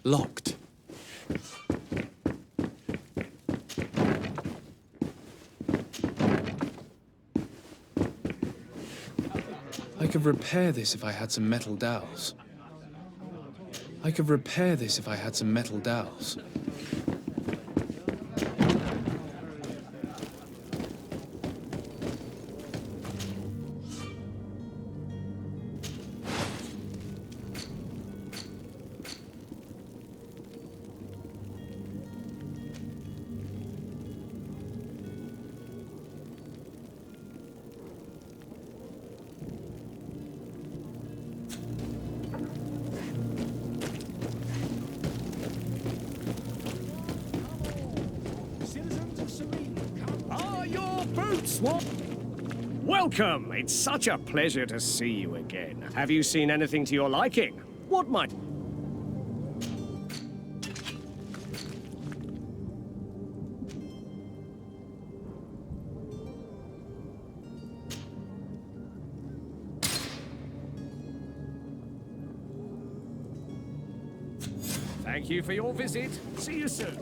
Locked. I could repair this if I had some metal dowels. I could repair this if I had some metal dowels.
Are your boots what? Welcome! It's such a pleasure to see you again. Have you seen anything to your liking? What might... Thank you for your visit. See you soon.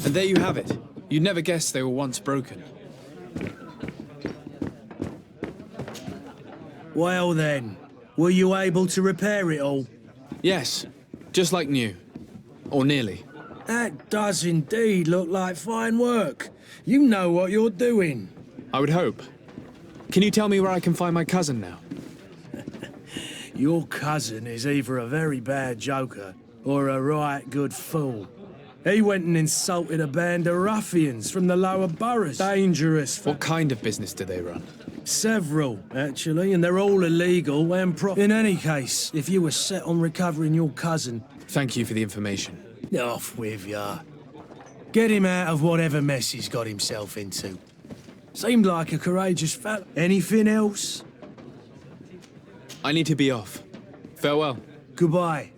And there you have it. You'd never guess they were once broken.
Well then, were you able to repair it all?
Yes, just like new. Or nearly.
That does indeed look like fine work. You know what you're doing.
I would hope. Can you tell me where I can find my cousin now?
Your cousin is either a very bad joker or a right good fool. He went and insulted a band of ruffians from the lower boroughs. Dangerous.
What kind of business do they run?
Several, actually, and they're all illegal and In any case, if you were set on recovering your cousin...
Thank you for the information.
Off with ya. Get him out of whatever mess he's got himself into. Seemed like a courageous fella. Anything else?
I need to be off. Farewell.
Goodbye.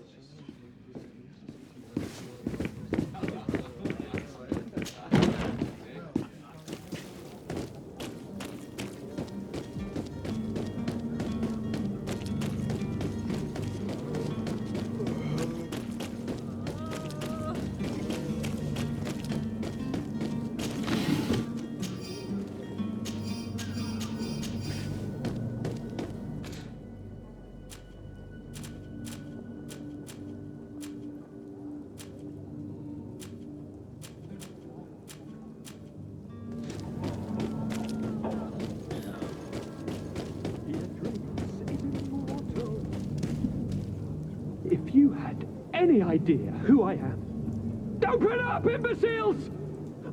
If you had any idea who I am... Open up, imbeciles!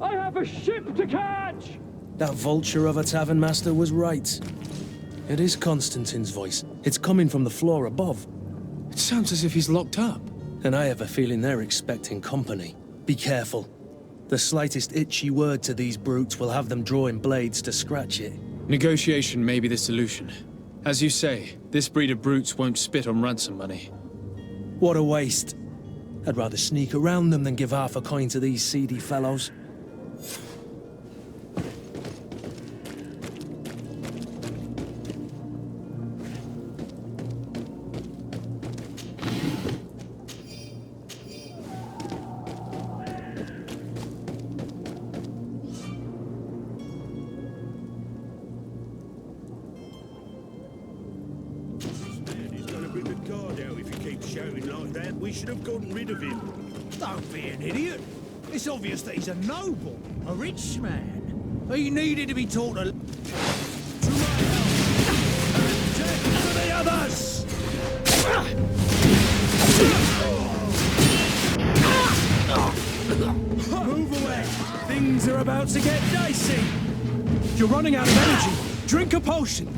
I have a ship to catch!
That vulture of a tavern master was right. It is Constantine's voice. It's coming from the floor above.
It sounds as if he's locked up.
And I have a feeling they're expecting company. Be careful. The slightest itchy word to these brutes will have them drawing blades to scratch it.
Negotiation may be the solution. As you say, this breed of brutes won't spit on ransom money.
What a waste. I'd rather sneak around them than give half a coin to these seedy fellows.
We should have gotten rid of him.
Don't be an idiot. It's obvious that he's a noble, a rich man. He needed to be taught to... To the others!
Move away! Things are about to get dicey! You're running out of energy. Drink a potion.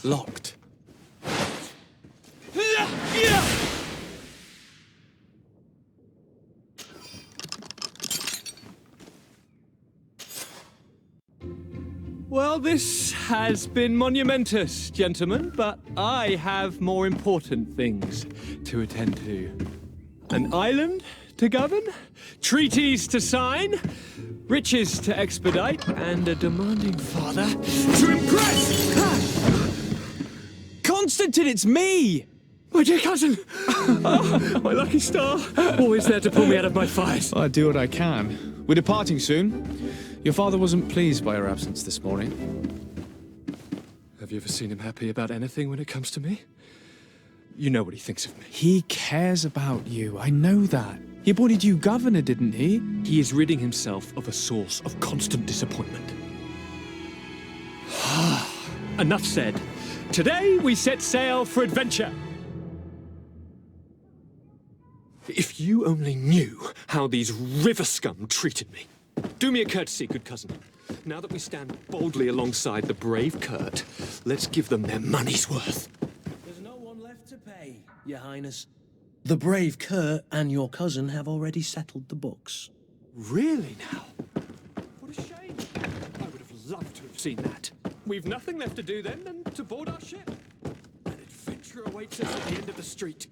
Locked.
Well, this has been monumentous, gentlemen, but I have more important things to attend to. An island to govern, treaties to sign, riches to expedite, and a demanding father to impress!
Constantine, it's me!
My dear cousin! Oh, my lucky star! Always there to pull me out of my fires.
I'll do what I can. We're departing soon. Your father wasn't pleased by your absence this morning.
Have you ever seen him happy about anything when it comes to me? You know what he thinks of me.
He cares about you, I know that. He appointed you governor, didn't he?
He is ridding himself of a source of constant disappointment. Enough said. Today we set sail for adventure. If you only knew how these river scum treated me. Do me a courtesy, good cousin. Now that we stand boldly alongside the brave Kurt, let's give them their money's worth.
There's no one left to pay, Your Highness. The brave Kurt and your cousin have already settled the books.
Really now? What a shame. I would have loved to have seen that. We've nothing left to do then than to board our ship. An adventure awaits us at the end of the street.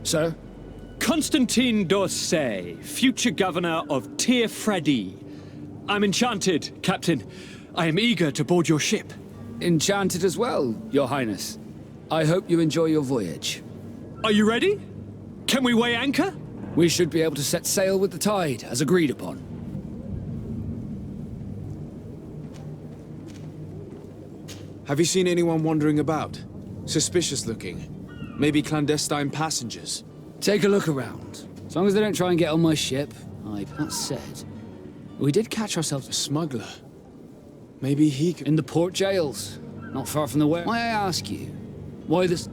Sir?
Constantine d'Orsay, future governor of Tir-Freddy. I'm enchanted, Captain. I am eager to board your ship.
Enchanted as well, Your Highness. I hope you enjoy your voyage.
Are you ready? Can we weigh anchor?
We should be able to set sail with the tide, as agreed upon.
Have you seen anyone wandering about? Suspicious looking. Maybe clandestine passengers.
Take a look around. As long as they don't try and get on my ship. That said, we did catch ourselves
a smuggler. Maybe he could...
in the port jails, not far from the where. May I ask you, why this...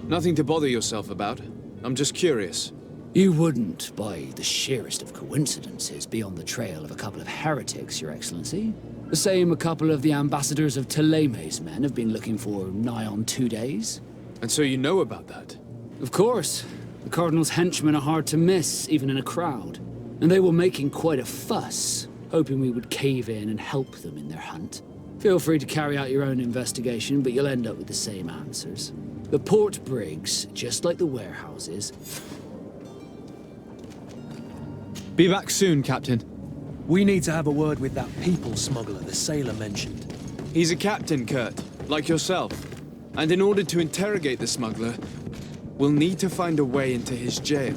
Nothing to bother yourself about. I'm just curious.
You wouldn't, by the sheerest of coincidences, be on the trail of a couple of heretics, Your Excellency. The same a couple of the ambassadors of Ptolemy's men have been looking for nigh on 2 days.
And so you know about that?
Of course. The Cardinal's henchmen are hard to miss, even in a crowd. And they were making quite a fuss, hoping we would cave in and help them in their hunt. Feel free to carry out your own investigation, but you'll end up with the same answers. The port brigs, just like the warehouses...
Be back soon, Captain.
We need to have a word with that people smuggler the sailor mentioned.
He's a captain, Kurt, like yourself. And in order to interrogate the smuggler, we'll need to find a way into his jail.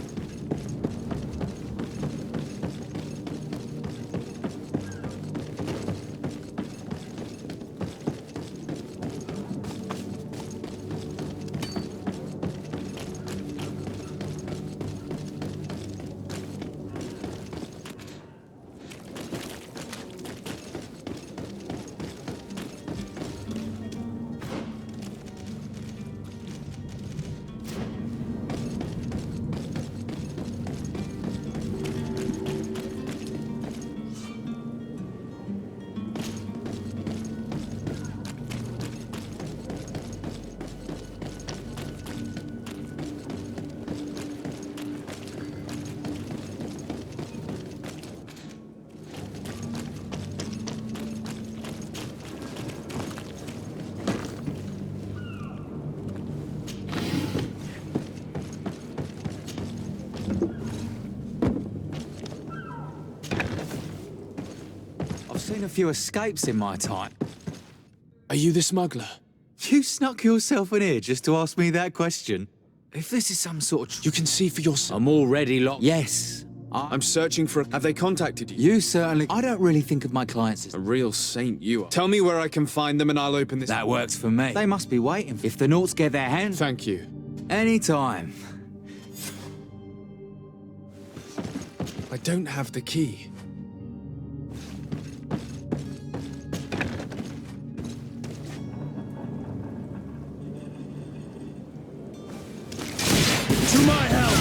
seen a few escapes in my time.
Are you the smuggler?
You snuck yourself in here just to ask me that question? If this is some sort of...
You can see for yourself.
I'm already locked. Yes.
I'm searching for... Have they contacted you?
You certainly... I don't really think of my clients as...
A real saint you are. Tell me where I can find them and I'll open this...
That works for me. They must be waiting. If the Naughts get their hands...
Thank you.
Anytime.
I don't have the key.
To my help!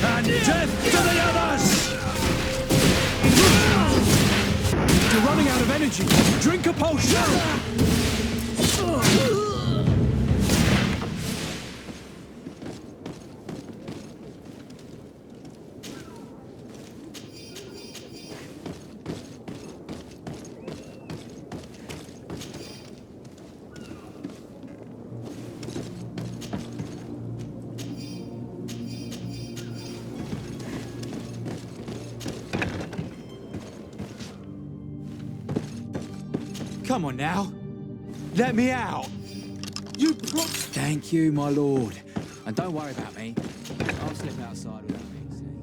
And death to the others! You're running out of energy. Drink a potion!
Come on now. Let me out. You Thank you, my lord. And don't worry about me. I'll slip outside without being seen.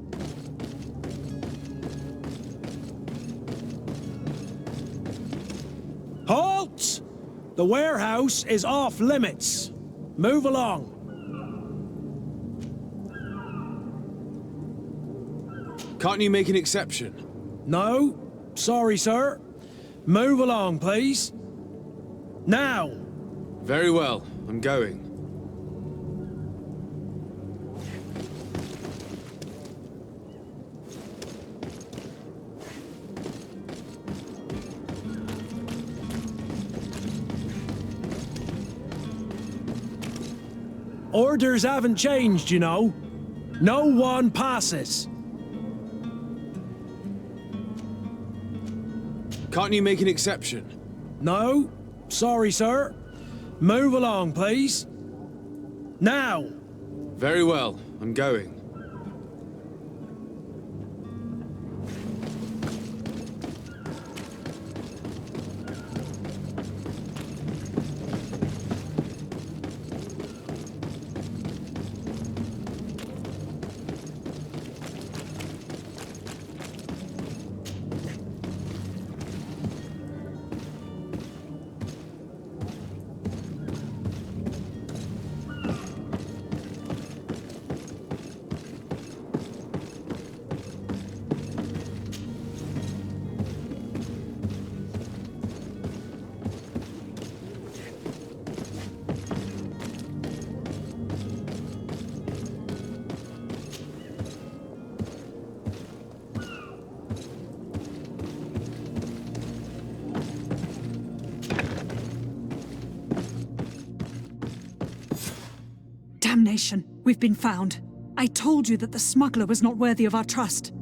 Halt! The warehouse is off limits. Move along.
Can't you make an exception?
No. Sorry, sir. Move along, please. Now!
Very well. I'm going.
Orders haven't changed, you know. No one passes.
Can't you make an exception?
No. Sorry, sir. Move along, please. Now!
Very well. I'm going.
Damnation! We've been found. I told you that the smuggler was not worthy of our trust.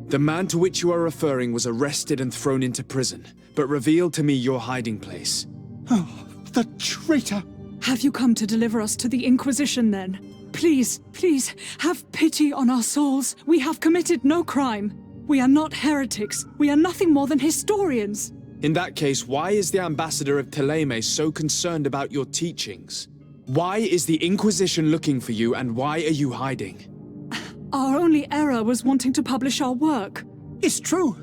The man to which you are referring was arrested and thrown into prison, but revealed to me your hiding place.
Oh, the traitor!
Have you come to deliver us to the Inquisition, then? Please, please, have pity on our souls. We have committed no crime. We are not heretics. We are nothing more than historians.
In that case, why is the ambassador of Thélème so concerned about your teachings? Why is the Inquisition looking for you, and why are you hiding?
Our only error was wanting to publish our work.
It's true.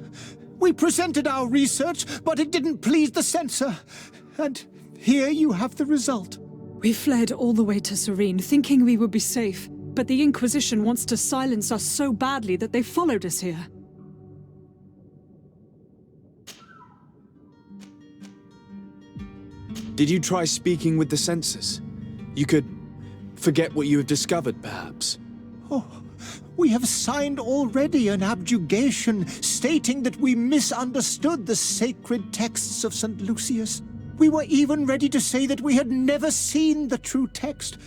We presented our research, but it didn't please the censor. And here you have the result.
We fled all the way to Serene, thinking we would be safe. But the Inquisition wants to silence us so badly that they followed us here.
Did you try speaking with the censors? You could forget what you have discovered, perhaps.
Oh, we have signed already an abjugation stating that we misunderstood the sacred texts of St. Lucius. We were even ready to say that we had never seen the true text,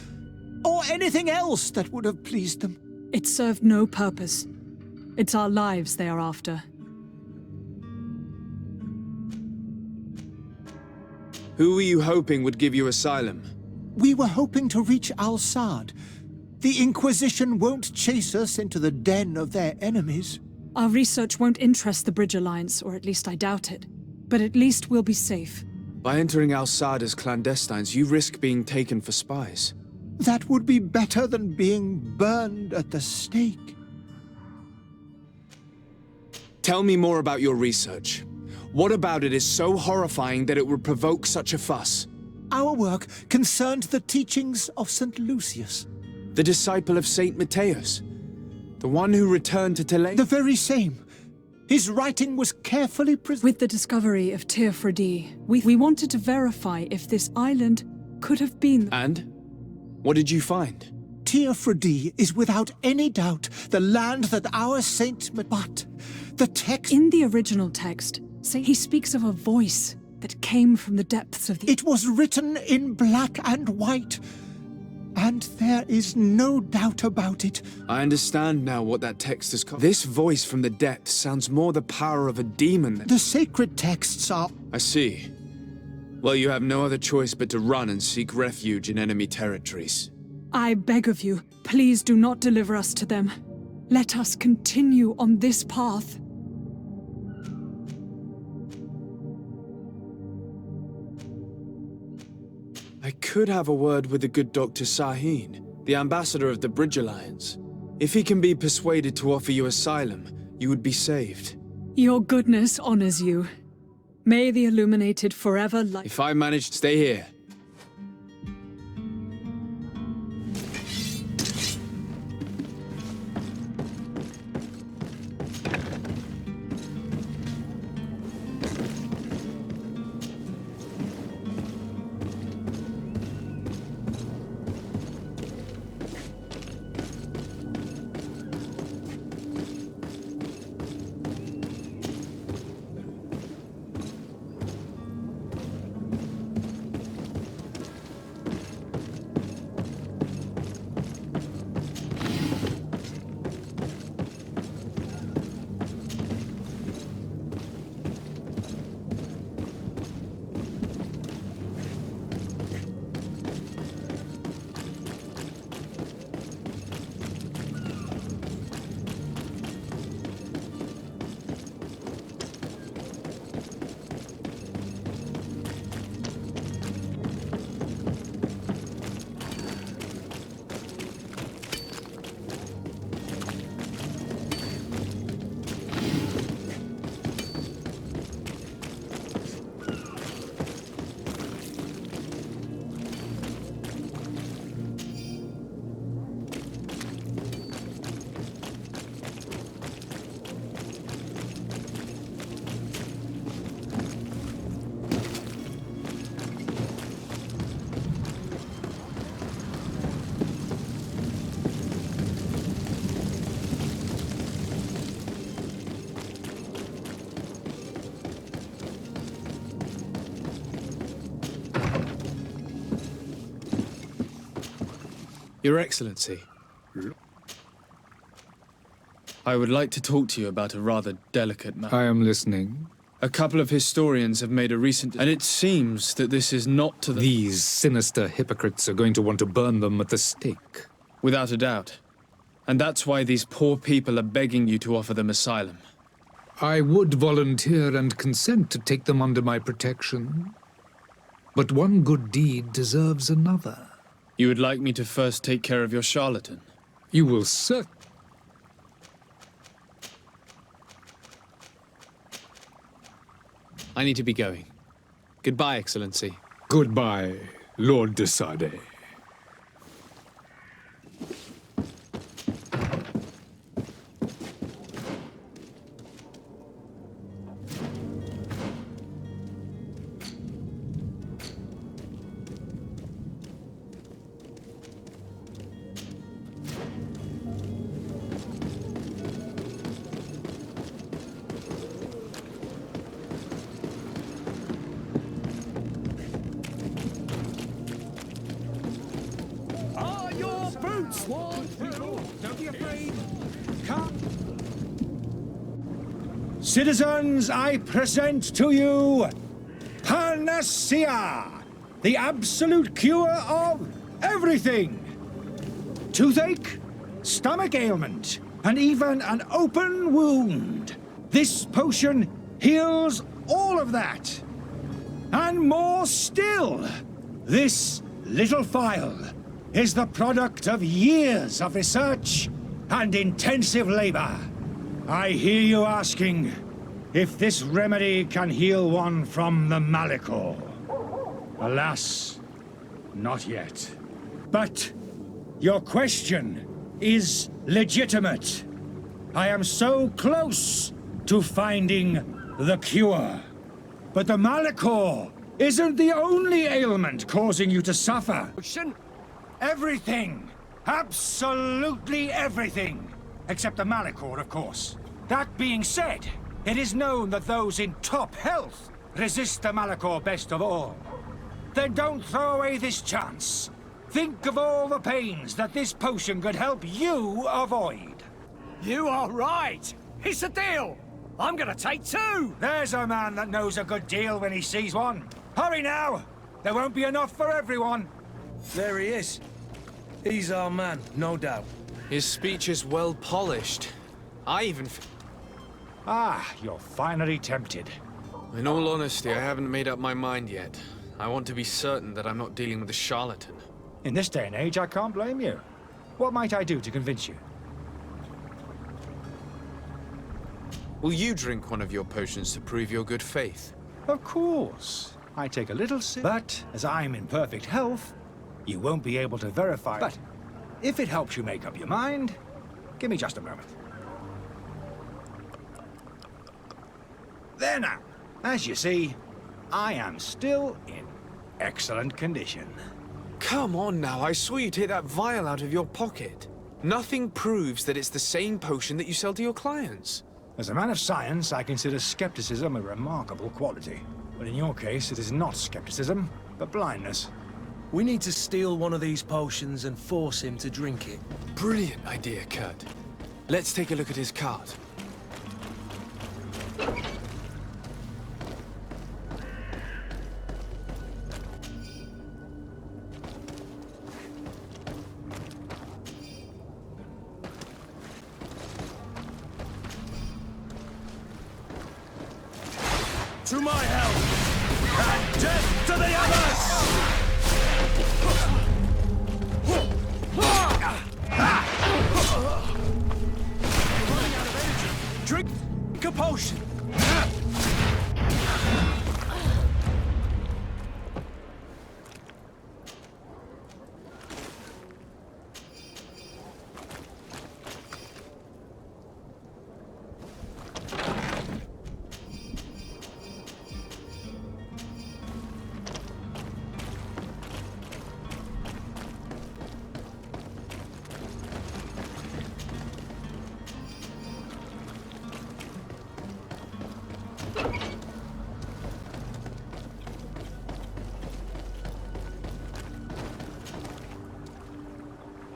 or anything else that would have pleased them.
It served no purpose. It's our lives they are after.
Who were you hoping would give you asylum?
We were hoping to reach Al-Sad. The Inquisition won't chase us into the den of their enemies.
Our research won't interest the Bridge Alliance, or at least I doubt it. but at least we'll be safe.
By entering Al-Sad as clandestines, you risk being taken for spies.
That would be better than being burned at the stake.
Tell me more about your research. What about it is so horrifying that it would provoke such a fuss?
Our work concerned the teachings of St. Lucius.
The disciple of St. Matthias? The one who returned to Tulane?
The very same. His writing was carefully preserved.
With the discovery of Teofredi, we wanted to verify if this island could have been...
And? What did you find?
Teofredi is without any doubt the land that our saint... But the text...
In the original text, he speaks of a voice that came from the depths of the...
It was written in black and white. And there is no doubt about it.
I understand now what that text is called. This voice from the depths sounds more the power of a demon than...
The sacred texts are...
I see. Well, you have no other choice but to run and seek refuge in enemy territories.
I beg of you, please do not deliver us to them. Let us continue on this path.
I could have a word with the good Dr. Sahin, the ambassador of the Bridge Alliance. If he can be persuaded to offer you asylum, you would be saved.
Your goodness honors you. May the Illuminated forever light...
If I manage to stay here... Your Excellency, I would like to talk to you about a rather delicate matter.
I am listening.
A couple of historians have made a recent... And it seems that this is not to the...
These sinister hypocrites are going to want to burn them at the stake.
Without a doubt. And that's why these poor people are begging you to offer them asylum.
I would volunteer and consent to take them under my protection. But one good deed deserves another.
You would like me to first take care of your charlatan?
You will certainly...
I need to be going. Goodbye, Excellency.
Goodbye, Lord de Sade.
Citizens, I present to you Panacea, the absolute cure of everything. Toothache, stomach ailment, and even an open wound. This potion heals all of that. And more still. This little phial is the product of years of research and intensive labor. I hear you asking if this remedy can heal one from the Malachor. Alas, not yet. But your question is legitimate. I am so close to finding the cure. But the Malachor isn't the only ailment causing you to suffer. Everything. Absolutely everything. Except the Malachor, of course. That being said, it is known that those in top health resist the Malachor best of all. Then don't throw away this chance. Think of all the pains that this potion could help you avoid.
You are right. It's a deal. I'm gonna take 2.
There's a man that knows a good deal when he sees one. Hurry now. There won't be enough for everyone.
There he is. He's our man, no doubt.
His speech is well polished. I even...
You're finally tempted.
In all honesty, I haven't made up my mind yet. I want to be certain that I'm not dealing with a charlatan.
In this day and age, I can't blame you. What might I do to convince you?
Will you drink one of your potions to prove your good faith?
Of course. I take a little sip, but as I'm in perfect health, you won't be able to verify. But if it helps you make up your mind, give me just a moment. There now. As you see, I am still in excellent condition.
Come on now, I saw you take that vial out of your pocket. Nothing proves that it's the same potion that you sell to your clients.
As a man of science, I consider skepticism a remarkable quality. But in your case, it is not skepticism, but blindness.
We need to steal one of these potions and force him to drink it.
Brilliant idea, Kurt. Let's take a look at his cart.
To my help! And death to the others! Drink a potion!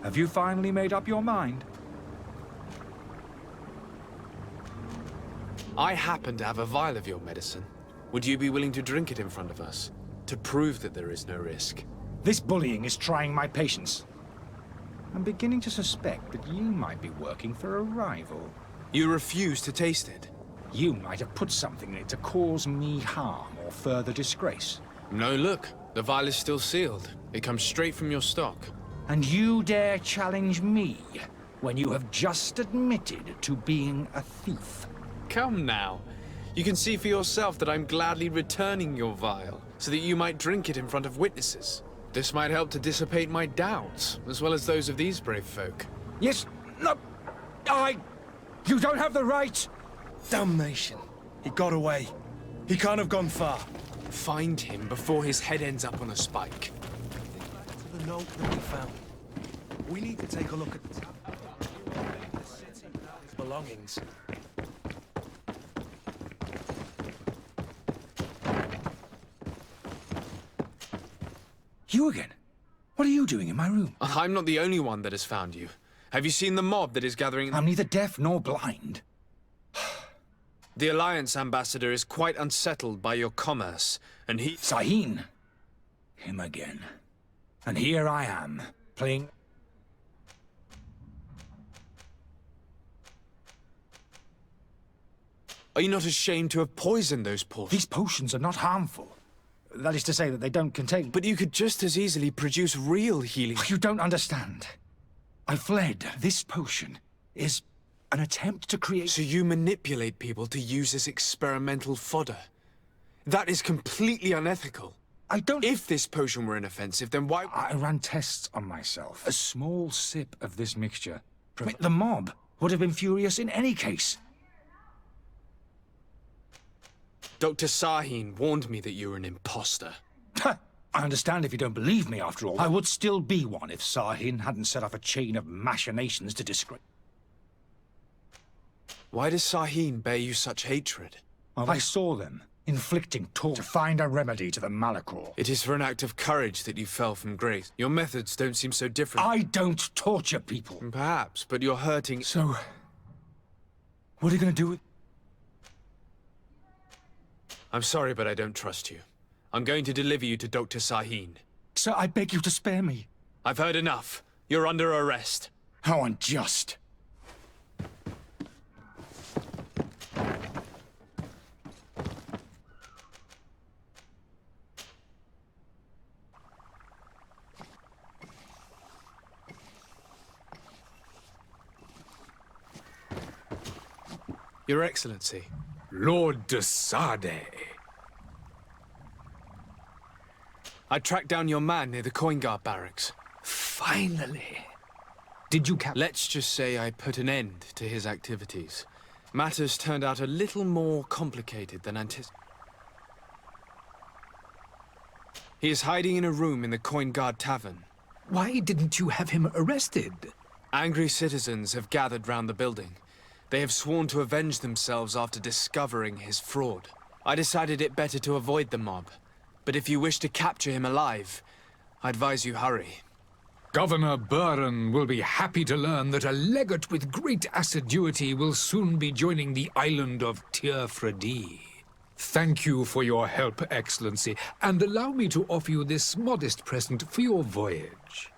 Have you finally made up your mind?
I happen to have a vial of your medicine. Would you be willing to drink it in front of us? To prove that there is no risk?
This bullying is trying my patience. I'm beginning to suspect that you might be working for a rival.
You refuse to taste it?
You might have put something in it to cause me harm or further disgrace.
No, look. The vial is still sealed. It comes straight from your stock.
And you dare challenge me when you have just admitted to being a thief?
Come now. You can see for yourself that I'm gladly returning your vial, so that you might drink it in front of witnesses. This might help to dissipate my doubts, as well as those of these brave folk.
Yes, no, you don't have the right!
Damnation. He got away. He can't have gone far.
Find him before his head ends up on a spike.
To the note that we found. We need to take a look at the city without his belongings.
You again? What are you doing in my room?
I'm not the only one that has found you. Have you seen the mob that is gathering?
I'm neither deaf nor blind.
The Alliance ambassador is quite unsettled by your commerce, and he...
Sahin! Him again. And here I am, playing...
Are you not ashamed to have poisoned those poor...
These potions are not harmful. That is to say that they don't contain...
But you could just as easily produce real healing...
You don't understand. I fled. This potion is an attempt to create...
So you manipulate people to use as experimental fodder. That is completely unethical.
I don't...
If this potion were inoffensive, then why...
I ran tests on myself. A small sip of this mixture... The mob would have been furious in any case.
Dr. Sahin warned me that you were an imposter.
I understand if you don't believe me, after all. I would still be one if Sahin hadn't set off a chain of machinations to disgrace...
Why does Sahin bear you such hatred?
I saw them inflicting torture to find a remedy to the Malachor.
It is for an act of courage that you fell from grace. Your methods don't seem so different.
I don't torture people.
Perhaps, but you're hurting...
So, what are you going to do with...
I'm sorry, but I don't trust you. I'm going to deliver you to Dr. Sahin.
Sir, I beg you to spare me.
I've heard enough. You're under arrest.
How unjust.
Your Excellency.
Lord de Sade.
I tracked down your man near the Coin Guard barracks.
Finally. Did you
Let's just say I put an end to his activities. Matters turned out a little more complicated than anticipated. He is hiding in a room in the Coin Guard Tavern.
Why didn't you have him arrested?
Angry citizens have gathered round the building. They have sworn to avenge themselves after discovering his fraud. I decided it better to avoid the mob. But if you wish to capture him alive, I advise you hurry.
Governor Buren will be happy to learn that a legate with great assiduity will soon be joining the island of Tierfredi. Thank you for your help, Excellency, and allow me to offer you this modest present for your voyage.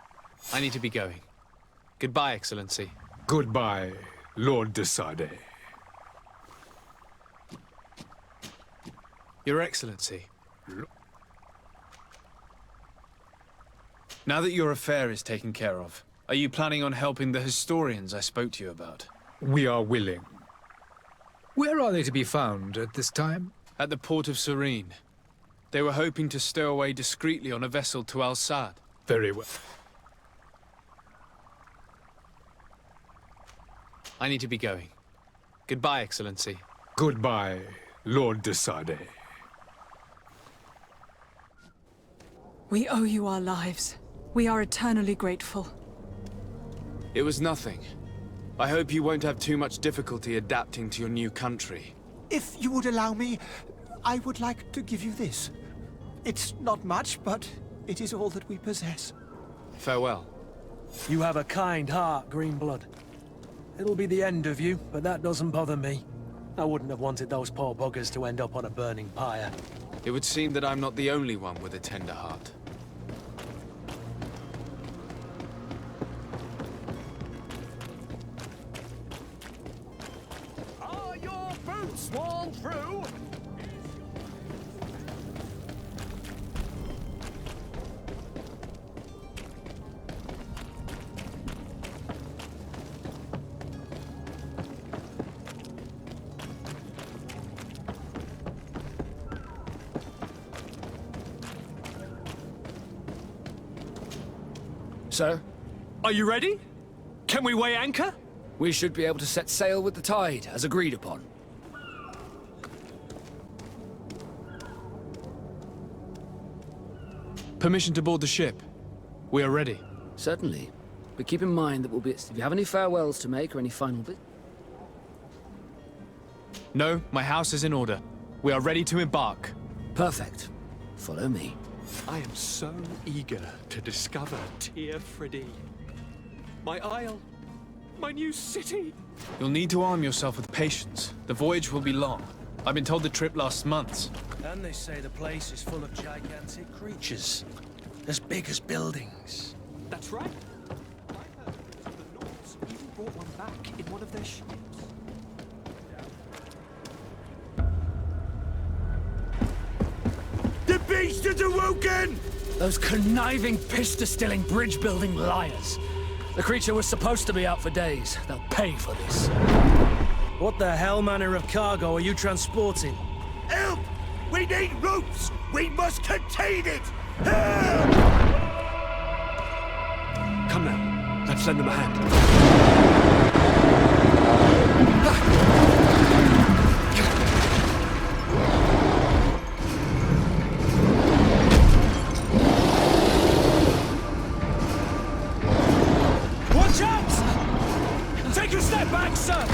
I need to be going. Goodbye, Excellency.
Goodbye, Lord de Sade.
Your Excellency. Now that your affair is taken care of, are you planning on helping the historians I spoke to you about?
We are willing. Where are they to be found at this time?
At the port of Serene. They were hoping to stow away discreetly on a vessel to Al-Sad.
Very well.
I need to be going. Goodbye, Excellency.
Goodbye, Lord de Sade.
We owe you our lives. We are eternally grateful.
It was nothing. I hope you won't have too much difficulty adapting to your new country.
If you would allow me, I would like to give you this. It's not much, but it is all that we possess.
Farewell.
You have a kind heart, Greenblood. It'll be the end of you, but that doesn't bother me. I wouldn't have wanted those poor buggers to end up on a burning pyre.
It would seem that I'm not the only one with a tender heart.
Are your boots worn through?
Sir? Are you ready? Can we weigh anchor?
We should be able to set sail with the tide, as agreed upon.
Permission to board the ship. We are ready.
Certainly. But keep in mind that we'll be... If you have any farewells to make or any final bit...
No, my house is in order. We are ready to embark.
Perfect. Follow me.
I am so eager to discover Tierfredi. My isle. My new city.
You'll need to arm yourself with patience. The voyage will be long. I've been told the trip lasts months.
And they say the place is full of gigantic creatures. As big as buildings.
That's right. I heard that the Nords even brought one back in one of their ships.
bastards awoken!
Those conniving, piss-distilling, bridge-building liars. The creature was supposed to be out for days. They'll pay for this.
What the hell manner of cargo are you transporting?
Help! We need ropes! We must contain it! Help!
Come now, let's lend them a hand.
Watch out! Take a step back, sir!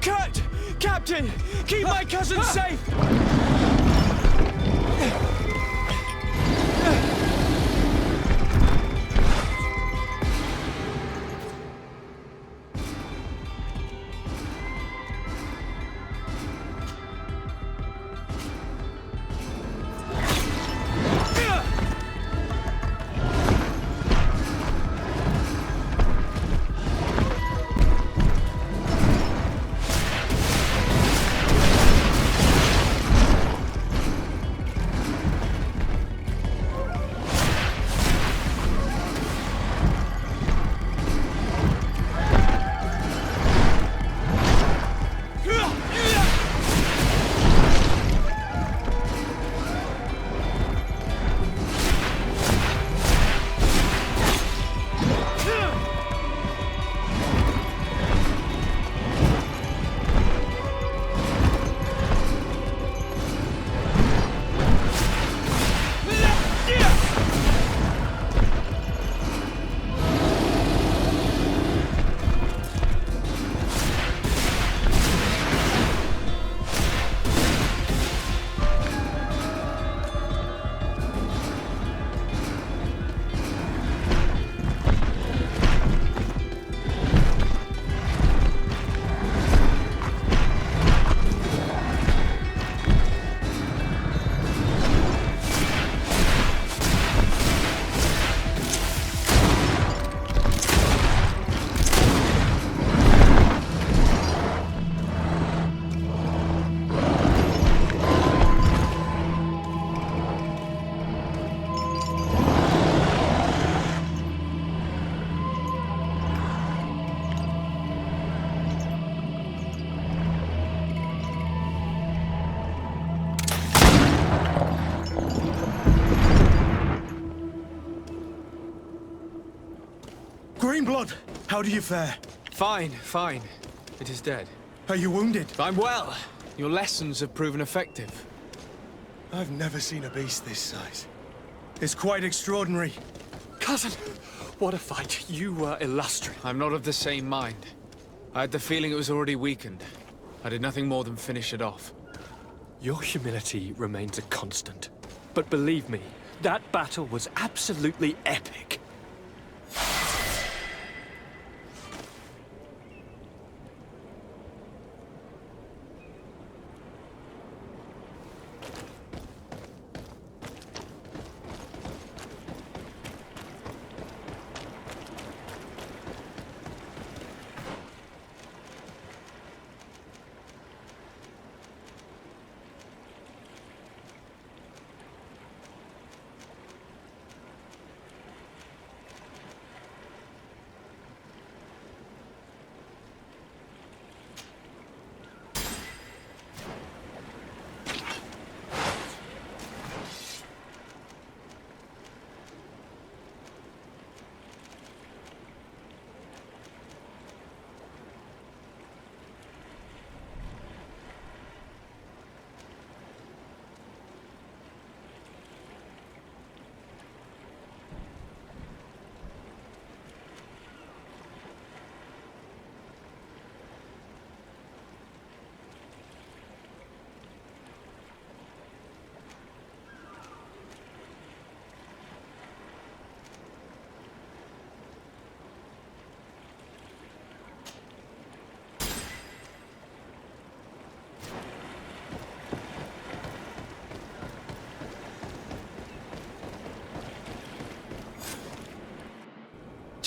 Cut! Captain! Keep my cousin safe!
Greenblood, how do you fare?
Fine, fine. It is dead.
Are you wounded?
I'm well. Your lessons have proven effective.
I've never seen a beast this size. It's quite extraordinary.
Cousin, what a fight. You were illustrious.
I'm not of the same mind. I had the feeling it was already weakened. I did nothing more than finish it off.
Your humility remains a constant. But believe me, that battle was absolutely epic.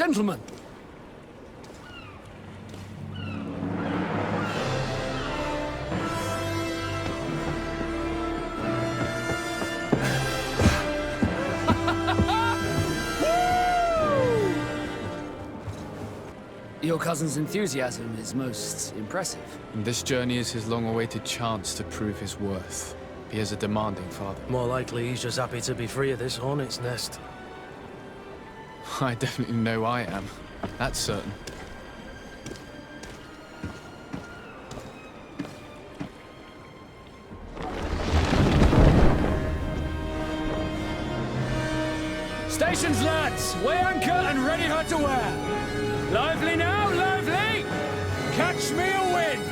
Gentlemen!
Your cousin's enthusiasm is most impressive.
And this journey is his long-awaited chance to prove his worth. He is a demanding father.
More likely he's just happy to be free of this hornet's nest.
I definitely know I am. That's certain.
Stations, lads! Weigh anchor and ready her to wear! Lively now, lively! Catch me a wind!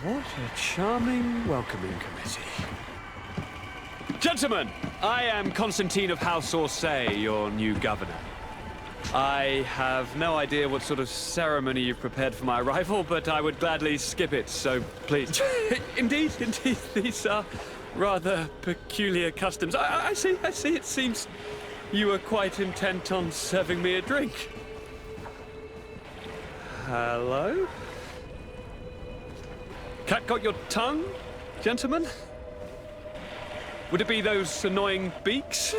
What a charming welcoming committee. Gentlemen, I am Constantine of House Orsay, your new governor. I have no idea what sort of ceremony you've prepared for my arrival, but I would gladly skip it, so please. Indeed, these are rather peculiar customs. I see. It seems you were quite intent on serving me a drink. Hello? Cat got your tongue, gentlemen? Would it be those annoying beaks?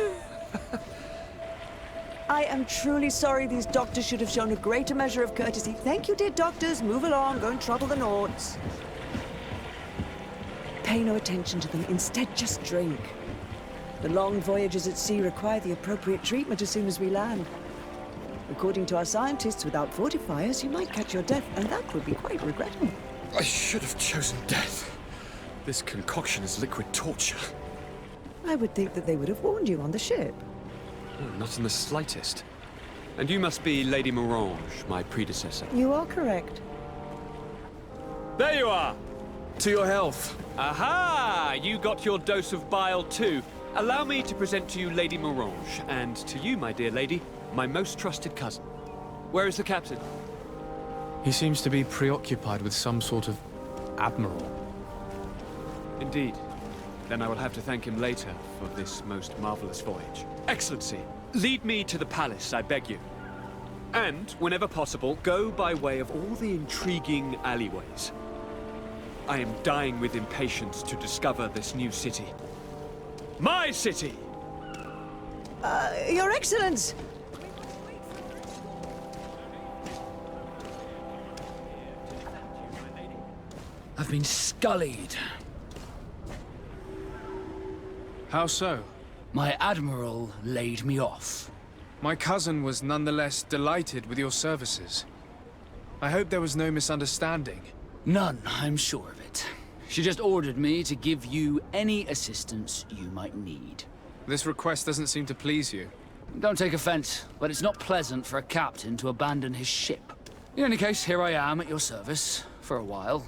I am truly sorry. These doctors should have shown a greater measure of courtesy. Thank you, dear doctors. Move along. Don't trouble the Nords. Pay no attention to them. Instead, just drink. The long voyages at sea require the appropriate treatment as soon as we land. According to our scientists, without fortifiers, you might catch your death, and that would be quite regrettable.
I should have chosen death. This concoction is liquid torture.
I would think that they would have warned you on the ship.
Oh, not in the slightest. And you must be Lady Morange, my predecessor.
You are correct.
There you are! To your health. Aha! You got your dose of bile too. Allow me to present to you Lady Morange, and to you, my dear lady, my most trusted cousin. Where is the captain?
He seems to be preoccupied with some sort of admiral.
Indeed. Then I will have to thank him later for this most marvelous voyage. Excellency, lead me to the palace, I beg you. And, whenever possible, go by way of all the intriguing alleyways. I am dying with impatience to discover this new city. My city!
Your Excellence!
been scullied.
How so?
My admiral laid me off.
My cousin was nonetheless delighted with your services. I hope there was no misunderstanding.
None, I'm sure of it. She just ordered me to give you any assistance you might need.
This request doesn't seem to please you.
Don't take offense, but it's not pleasant for a captain to abandon his ship. In any case, here I am at your service, for a while.